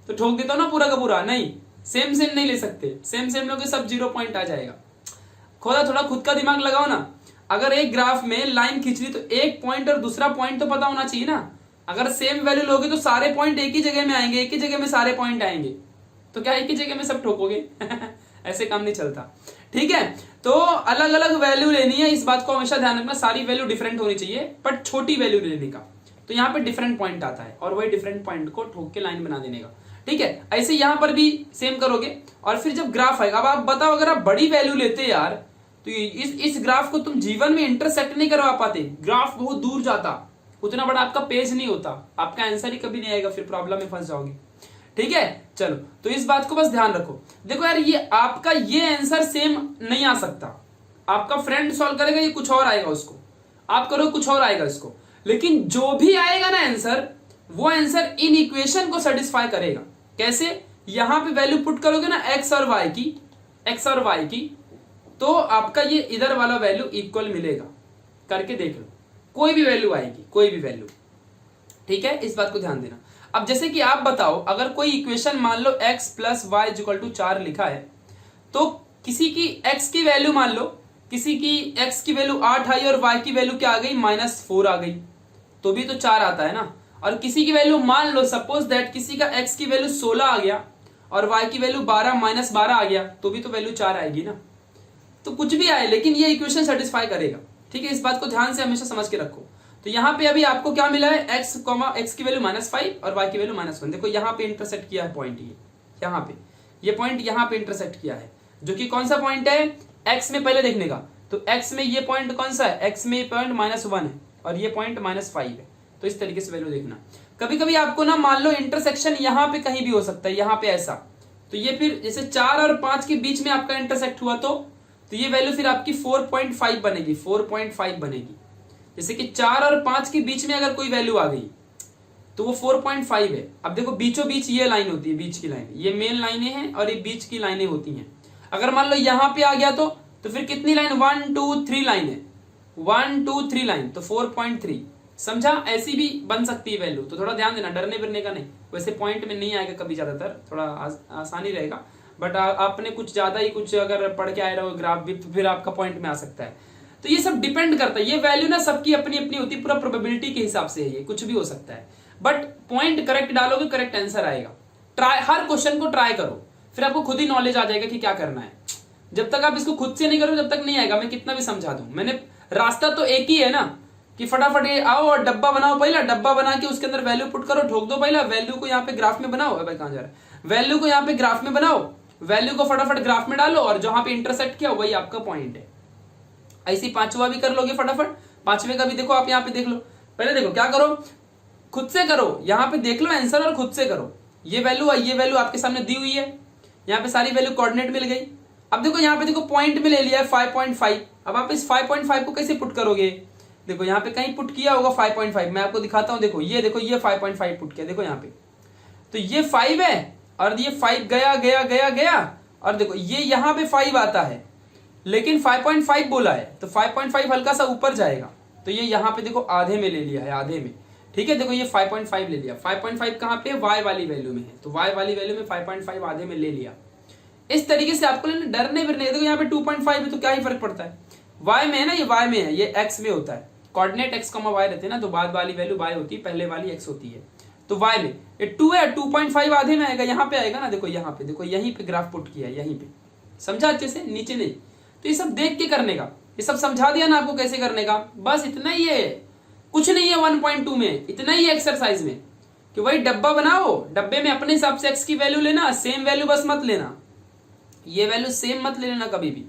तो ठोक देता हूं ना पूरा का पूरा। नहीं, सेम नहीं ले सकते, सेम लोगे सब 0 पॉइंट आ जाएगा। थोड़ा खुद का दिमाग लगाओ ना। अगर एक ग्राफ में लाइन खींच ली तो एक पॉइंट और दूसरा पॉइंट तो पता होना चाहिए ना। अगर सेम वैल्यू लोगे तो सारे पॉइंट एक ही जगह में आएंगे, एक ही जगह में सारे पॉइंट आएंगे, तो क्या एक ही जगह में सब ठोकोगे ऐसे काम नहीं चलता, ठीक है। तो अलग अलग वैल्यू लेनी है, इस बात को हमेशा ध्यान रखना। सारी वैल्यू डिफरेंट होनी चाहिए, बट छोटी वैल्यू लेने का। तो यहाँ पे डिफरेंट पॉइंट आता है और वही डिफरेंट पॉइंट को ठोक के लाइन बना देने का, ठीक है। ऐसे यहाँ पर भी सेम करोगे और फिर जब ग्राफ आएगा, अब आप बताओ अगर आप बड़ी वैल्यू लेते यार, तो इस ग्राफ को तुम जीवन में इंटरसेक्ट नहीं करवा पाते, ग्राफ बहुत दूर जाता, उतना बड़ा आपका पेज नहीं होता, आपका आंसर ही कभी नहीं आएगा, फिर प्रॉब्लम में फंस जाओगे, ठीक है। चलो तो इस बात को बस ध्यान रखो। देखो यार ये आपका ये आंसर सेम नहीं आ सकता, आपका फ्रेंड सॉल्व करेगा ये कुछ और आएगा, उसको आप करो कुछ और आएगा इसको, लेकिन जो भी आएगा ना आंसर, वो आंसर इन इक्वेशन को सेटिस्फाई करेगा। कैसे? यहां पे वैल्यू पुट करोगे ना x और y की, तो आपका ये इधर वाला वैल्यू इक्वल मिलेगा। करके देख लो, कोई भी वैल्यू आएगी, कोई भी वैल्यू, ठीक है। इस बात को ध्यान देना। अब जैसे कि आप बताओ, अगर कोई इक्वेशन मान लो x + y = 4 लिखा है, तो किसी की x की वैल्यू मान लो किसी की x की वैल्यू 8 आई और y की वैल्यू क्या आ गई -4 आ गई, तो भी तो 4 आता है ना। और किसी की वैल्यू मान लो सपोज दैट किसी का x की वैल्यू 16 आ गया और y की वैल्यू 12 -12 आ गया, तो भी तो वैल्यू 4 आएगी ना। तो कुछ भी आए लेकिन ये इक्वेशन सेटिस्फाई करेगा, ठीक है। इस बात को ध्यान से हमेशा समझ के रखो। तो यहाँ पे अभी आपको क्या मिला है, x की वैल्यू -5 और y की वैल्यू -1। देखो यहाँ पे इंटरसेक्ट किया है पॉइंट, यहाँ पे ये पॉइंट यहाँ पे इंटरसेक्ट किया है, जो कि कौन सा पॉइंट है, x में पहले देखने का। तो x में ये पॉइंट कौन सा है, x में पॉइंट -1 है और ये पॉइंट -5 है। तो इस तरीके से वैल्यू देखना। कभी कभी आपको ना मान लो इंटरसेक्शन यहाँ पे कहीं भी हो सकता है, यहाँ पे ऐसा, तो ये फिर जैसे 4 और 5 के बीच में आपका इंटरसेक्ट हुआ तो ये वैल्यू फिर आपकी 4.5 बनेगी, 4.5 बनेगी। जैसे कि 4 और 5 के बीच में अगर कोई वैल्यू आ गई तो वो 4.5 है। अब देखो बीचों बीच ये लाइन होती है, बीच की लाइन, ये मेन लाइनें हैं और ये बीच की लाइनें होती हैं। अगर मान लो यहाँ पे आ गया तो फिर कितनी लाइन, 1 2 3 लाइन है, 1 2 3 लाइन, तो 4.3। समझा, ऐसी भी बन सकती है वैल्यू। तो थोड़ा ध्यान देना, डरने बिरने का नहीं। वैसे पॉइंट में नहीं आएगा कभी, ज्यादातर थोड़ा आसानी रहेगा, बट आपने कुछ ज्यादा ही कुछ अगर पढ़ के आए रहो ग्राफ भी, तो फिर आपका पॉइंट में आ सकता है। तो ये सब डिपेंड करता है, ये वैल्यू ना सबकी अपनी अपनी होती है, पूरा प्रोबेबिलिटी के हिसाब से है, ये कुछ भी हो सकता है। बट पॉइंट करेक्ट डालोगे करेक्ट आंसर आएगा। ट्राई, हर क्वेश्चन को ट्राई करो, फिर आपको खुद ही नॉलेज आ जाएगा कि क्या करना है। जब तक आप इसको खुद से नहीं करो जब तक नहीं आएगा, मैं कितना भी समझा दूं। मैंने रास्ता तो एक ही है ना, कि फटाफट ये आओ और डब्बा बनाओ, पहला डब्बा बना के उसके अंदर वैल्यू पुट करो, ठोक दो, पहला वैल्यू को यहाँ पे ग्राफ में बनाओ। भाई कहां जा रहा है, वैल्यू को यहाँ पे ग्राफ में बनाओ, वैल्यू को फटाफट ग्राफ में डालो और जहां पे इंटरसेक्ट किया वही आपका पॉइंट है। ऐसे पांचवा भी कर लोगे फटाफट, पांचवे का भी देखो आप यहाँ पे देख लो। पहले देखो क्या करो, खुद से करो, यहाँ पे देख लो आंसर और खुद से करो। ये वैल्यू आपके सामने दी हुई है, यहाँ पे सारी वैल्यू कोऑर्डिनेट मिल गई। अब देखो यहाँ पे देखो पॉइंट में ले लिया है 5.5। अब आप इस 5.5 को कैसे पुट करोगे, देखो यहाँ पे कहीं पुट किया होगा 5.5, मैं आपको दिखाता हूँ। देखो ये 5.5 पुट किया, देखो यहाँ पे, तो ये 5 है और ये 5 गया गया गया गया, और देखो ये यहाँ पे 5 आता है लेकिन 5.5 बोला है, तो 5.5 हल्का सा ऊपर जाएगा, तो ये यहाँ पे देखो आधे में ले लिया है, आधे में, ठीक है। देखो ये 5.5 ले लिया, 5.5 कहाँ पे, y वाली वैल्यू में है, तो y वाली वैल्यू में 5.5 आधे में ले लिया। इस तरीके से आपको डरने फिरने, देखो यहाँ पे 2.5 है तो क्या ही फर्क पड़ता है, y में है ना, ये y में है, ये x में होता है, कोऑर्डिनेट x, y रहते हैं ना, तो बाद वाली वैल्यू y होती है, पहले वाली x होती है, तो y में ये 2 है, 2.5 आधे में आएगा, यहाँ पे आएगा ना, देखो यहाँ पे, देखो यहीं पे ग्राफ पुट किया है, यहीं पे, समझा अच्छे से, नीचे नहीं। तो ये सब देख के करने का, ये सब समझा दिया ना आपको कैसे करने का, बस इतना ही है, कुछ नहीं है 1.2 में, इतना ही एक्सरसाइज में, कि वही डब्बा बनाओ, डब्बे में अपने हिसाब से x की वैल्यू लेना, सेम वैल्यू बस मत लेना, ये वैल्यू सेम मत लेना कभी भी,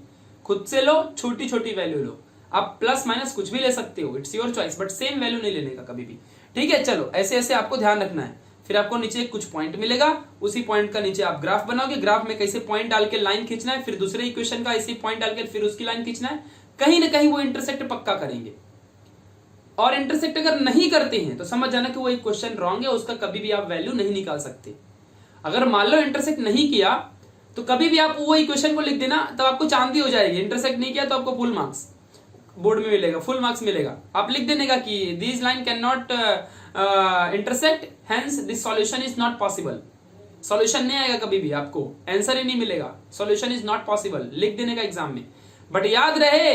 खुद से लो, छोटी छोटी वैल्यू लो, आप प्लस माइनस कुछ भी ले सकते हो, it's your choice, but same value नहीं लेने का कभी भी, ठीक है। चलो ऐसे ऐसे आपको ध्यान रखना है। फिर आपको नीचे कुछ पॉइंट मिलेगा, उसी पॉइंट का नीचे आप ग्राफ बनाओगे, ग्राफ में कैसे पॉइंट डाल के लाइन खींचना है, फिर दूसरे इक्वेशन का ऐसे पॉइंट डाल के फिर उसकी लाइन खींचना है, कहीं ना कहीं वो इंटरसेक्ट पक्का करेंगे। और इंटरसेक्ट अगर नहीं करते हैं तो समझ जाना कि वो एक क्वेश्चन रॉन्ग है, उसका कभी भी आप वैल्यू नहीं निकाल सकते। अगर मान लो इंटरसेक्ट नहीं किया तो कभी भी आप वो इक्वेशन को लिख देना, तब आपको चांदी हो जाएगी। इंटरसेक्ट नहीं किया तो आपको फुल मार्क्स बोर्ड में मिलेगा, फुल मार्क्स मिलेगा। आप लिख देने का कि this line can not intersect, hence this solution is not possible. Solution नहीं आएगा कभी भी, आपको आंसर ही नहीं मिलेगा, सॉल्यूशन इज नॉट पॉसिबल लिख देने का एग्जाम में। बट याद रहे,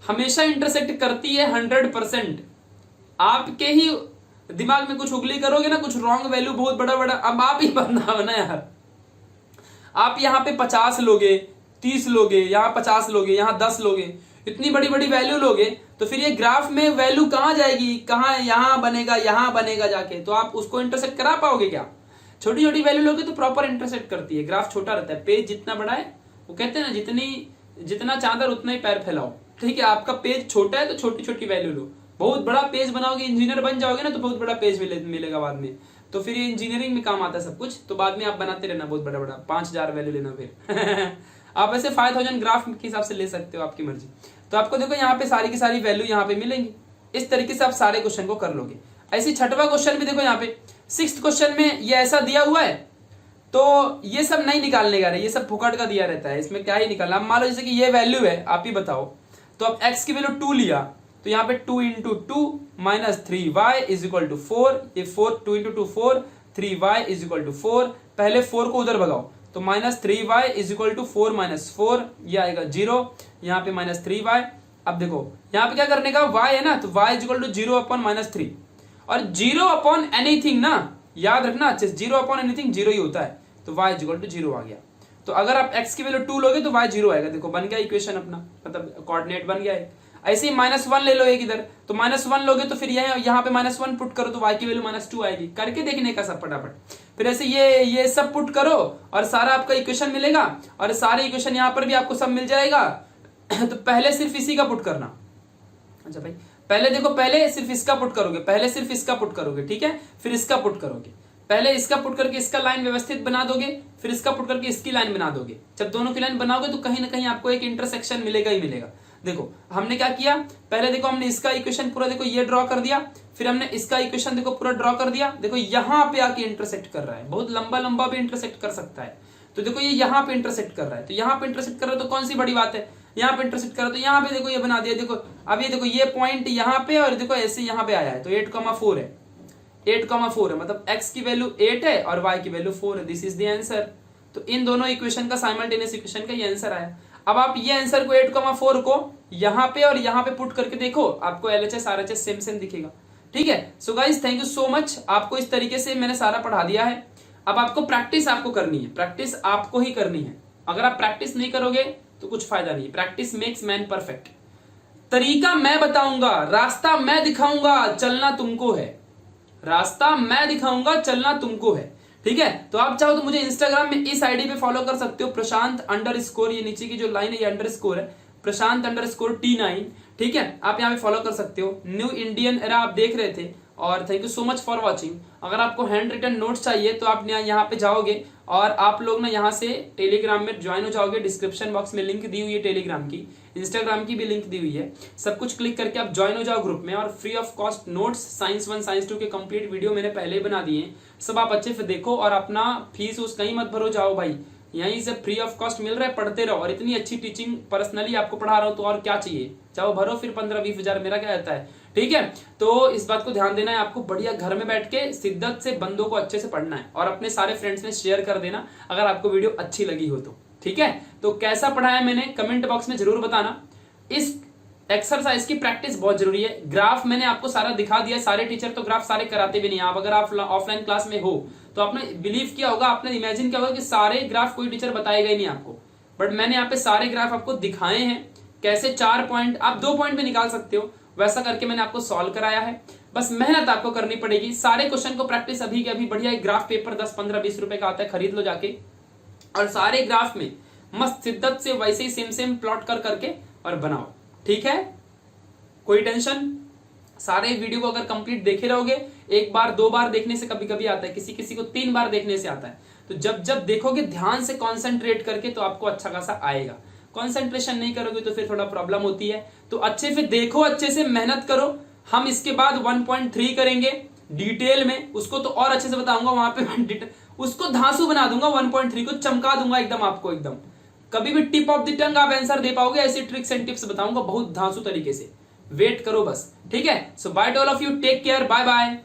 हमेशा इंटरसेक्ट करती है 100%। आपके ही दिमाग में कुछ उगली करोगे ना, कुछ रॉन्ग वैल्यू बहुत बड़ा बड़ा, अब आप ही बनाओ ना यार। आप यहाँ पे 50 लोगे, 30 लोगे, यहाँ 50 लोगे, यहाँ 10 लोगे, इतनी बड़ी बड़ी वैल्यू लोगे, तो फिर ये ग्राफ में वैल्यू कहाँ जाएगी, कहाँ, यहाँ बनेगा जाके, तो आप उसको इंटरसेक्ट करा पाओगे क्या? छोटी छोटी वैल्यू लोगे तो प्रॉपर इंटरसेक्ट करती है। ग्राफ छोटा रहता है, पेज जितना बड़ा है, वो कहते हैं ना जितना चादर उतना ही पैर फैलाओ, ठीक है। आपका पेज छोटा है तो छोटी छोटी वैल्यू लो। बहुत बड़ा पेज बनाओगे, इंजीनियर बन जाओगे ना, तो बहुत बड़ा पेज मिलेगा बाद में, तो फिर ये इंजीनियरिंग में काम आता है सब कुछ, तो बाद में आप बनाते रहना बहुत बड़ा बड़ा, 5000 वैल्यू लेना फिर आप ऐसे 5000 ग्राफ के हिसाब से ले सकते हो, आपकी मर्जी। तो आपको देखो यहाँ पे सारी की सारी वैल्यू यहाँ पे मिलेंगी। इस तरीके से आप सारे क्वेश्चन को कर लोगे। ऐसे छठवां क्वेश्चन भी देखो, यहाँ पे 6th क्वेश्चन में ये ऐसा दिया हुआ है, तो ये सब नहीं निकालने का, ये सब फुकट का दिया रहता है, इसमें क्या ही निकालना। अब मान लो जैसे कि ये वैल्यू है, आप ही बताओ, तो अब x की वैल्यू 2 लिया, तो यहाँ पे 2 × 2 - 3y = 4, ये 4, 2 × 2 4, 3y = 4। पहले 4 को उधर भगाओ, तो तो -3y इज इक्वल टू 4 - 4, ये आएगा 0, यहाँ पे -3y। अब देखो यहाँ पे क्या करने का, y है ना, तो y इज इक्वल टू 0/-3, और 0/एनीथिंग ना, याद रखना अच्छे से, 0/एनीथिंग 0 ही होता है, तो y इज इक्वल टू 0 आ गया। तो अगर आप x की वैल्यू 2 लोगे तो y 0 आएगा। देखो बन गया इक्वेशन अपना, मतलब कोऑर्डिनेट बन गया है। ऐसे ही -1 ले लो एक इधर, तो -1 लोगे तो फिर यहाँ पे -1 पुट करो तो y की वैल्यू -2 आएगी। करके देखने का सब फटाफट। फिर ऐसे ये सब पुट करो और सारा आपका इक्वेशन मिलेगा, और सारे इक्वेशन यहाँ पर भी आपको सब मिल जाएगा। तो पहले सिर्फ इसी का पुट करना। अच्छा भाई, पहले देखो, पहले सिर्फ इसका पुट करोगे, पहले सिर्फ इसका पुट करोगे, ठीक है, फिर इसका पुट करोगे। पहले इसका पुट करके इसका लाइन व्यवस्थित बना दोगे, फिर इसका पुट करके इसकी लाइन बना दोगे। जब दोनों की लाइन बनाओगे तो कहीं ना कहीं आपको एक इंटरसेक्शन मिलेगा ही मिलेगा। देखो हमने क्या किया, पहले देखो हमने इसका इक्वेशन पूरा देखो ये ड्रॉ कर दिया, फिर हमने इसका इक्वेशन देखो पूरा ड्रॉ कर दिया। देखो यहाँ पे आके इंटरसेक्ट कर रहा है, बहुत लंबा लंबा भी इंटरसेक्ट कर सकता है। तो देखो ये यहाँ पे इंटरसेक्ट कर रहा है, तो यहाँ पे इंटरसेक्ट कर रहा है तो कौन सी बड़ी बात है, यहाँ पे इंटरसेक्ट कर रहा है तो यहाँ पे देखो ये बना दिया। देखो अब ये देखो ये पॉइंट यहाँ पे, और देखो ऐसे यहाँ पे आया है, तो 8,4 है, 8,4 है, मतलब x की वैल्यू 8 है और y की वैल्यू 4 है। This is the answer. तो इन दोनों इक्वेशन का साइमल्टेनियस इक्वेशन का ये आंसर आया। अब आप ये आंसर को 8,4 को यहाँ पे और यहाँ पे पुट करके देखो, आपको LHS RHS सेम सेम दिखेगा। ठीक है, so guys thank you so much. आपको इस तरीके से मैंने सारा पढ़ा दिया है। अब आपको प्रैक्टिस आपको करनी है, प्रैक्टिस आपको ही करनी है। अगर आप प्रैक्टिस नहीं करोगे तो कुछ फायदा नहीं। Practice makes man perfect. तरीका मैं बताऊंगा, रास्ता मैं दिखाऊंगा, चलना तुमको है। रास्ता मैं दिखाऊंगा, चलना तुमको है। ठीक है, तो आप चाहो तो मुझे इंस्टाग्राम में इस आईडी पे फॉलो कर सकते हो, प्रशांत_, ये नीचे की जो लाइन है ये अंडरस्कोर है, प्रशांत_T9। ठीक है, आप यहाँ पे फॉलो कर सकते हो। न्यू इंडियन एरा आप देख रहे थे, और thank you so much for watching. अगर आपको हैंड रिटन नोट्स चाहिए तो आप यहाँ पे जाओगे और आप लोग ना यहाँ से टेलीग्राम में ज्वाइन हो जाओगे। डिस्क्रिप्शन बॉक्स में लिंक दी हुई है टेलीग्राम की, इंस्टाग्राम की भी लिंक दी हुई है। सब कुछ क्लिक करके आप ज्वाइन हो जाओ ग्रुप में, और free of cost notes science 1 science 2 के कंप्लीट वीडियो मैंने पहले ही बना दिए हैं। सब आप अच्छे से देखो और अपना फीस उस कहीं मत भरो, जाओ भाई, यहीं से फ्री ऑफ कॉस्ट मिल रहा है, पढ़ते रहो। और इतनी अच्छी टीचिंग पर्सनली आपको पढ़ा रहा हूं तो और क्या चाहिए, जाओ भरो, फिर 15-20 हजार मेरा क्या रहता है। ठीक है, तो इस बात को ध्यान देना है आपको। बढ़िया घर में बैठ के शिद्दत से बंदों को अच्छे से पढ़ना है, और अपने सारे फ्रेंड्स में शेयर कर देना अगर आपको वीडियो अच्छी लगी हो तो। ठीक है, तो कैसा पढ़ाया मैंने कमेंट बॉक्स में जरूर बताना। इस एक्सरसाइज की प्रैक्टिस बहुत जरूरी है। ग्राफ मैंने आपको सारा दिखा दिया। सारे टीचर तो ग्राफ सारे कराते भी नहीं। आप अगर आप ऑफलाइन क्लास में हो तो आपने बिलीव किया होगा, आपने इमेजिन किया होगा कि सारे ग्राफ कोई टीचर बताएगा ही नहीं आपको, बट मैंने यहाँ पे सारे ग्राफ आपको दिखाए हैं। कैसे 4 पॉइंट आप 2 पॉइंट में निकाल सकते हो, वैसा करके मैंने आपको सॉल्व कराया है। बस मेहनत आपको करनी पड़ेगी। सारे क्वेश्चन को प्रैक्टिस अभी के अभी बढ़िया एक ग्राफ पेपर 10, 15, 20 रुपए का आता है, खरीद लो जाके, और सारे ग्राफ में मस्त शिद्दत से वैसे ही सेम सेम प्लॉट कर करके और बनाओ। ठीक है, कोई टेंशन। सारे वीडियो को अगर कंप्लीट देखे रहोगे, 1 बार 2 बार देखने से कभी कभी आता है, किसी किसी को 3 बार देखने से आता है। तो जब जब देखोगे ध्यान से कॉन्सेंट्रेट करके तो आपको अच्छा खासा आएगा। कॉन्सेंट्रेशन नहीं करोगे तो फिर थोड़ा प्रॉब्लम होती है। तो अच्छे से देखो, अच्छे से मेहनत करो। हम इसके बाद 1.3 करेंगे डिटेल में, उसको तो और अच्छे से बताऊंगा। वहां पे उसको धांसू बना दूंगा, 1.3 को चमका दूंगा एकदम आपको, एकदम कभी भी टिप ऑफ द टंग आप आंसर दे पाओगे। ऐसी ट्रिक्स एंड टिप्स बताऊंगा बहुत धांसू तरीके से। वेट करो बस। ठीक है, so bye to all of you, take care, bye bye.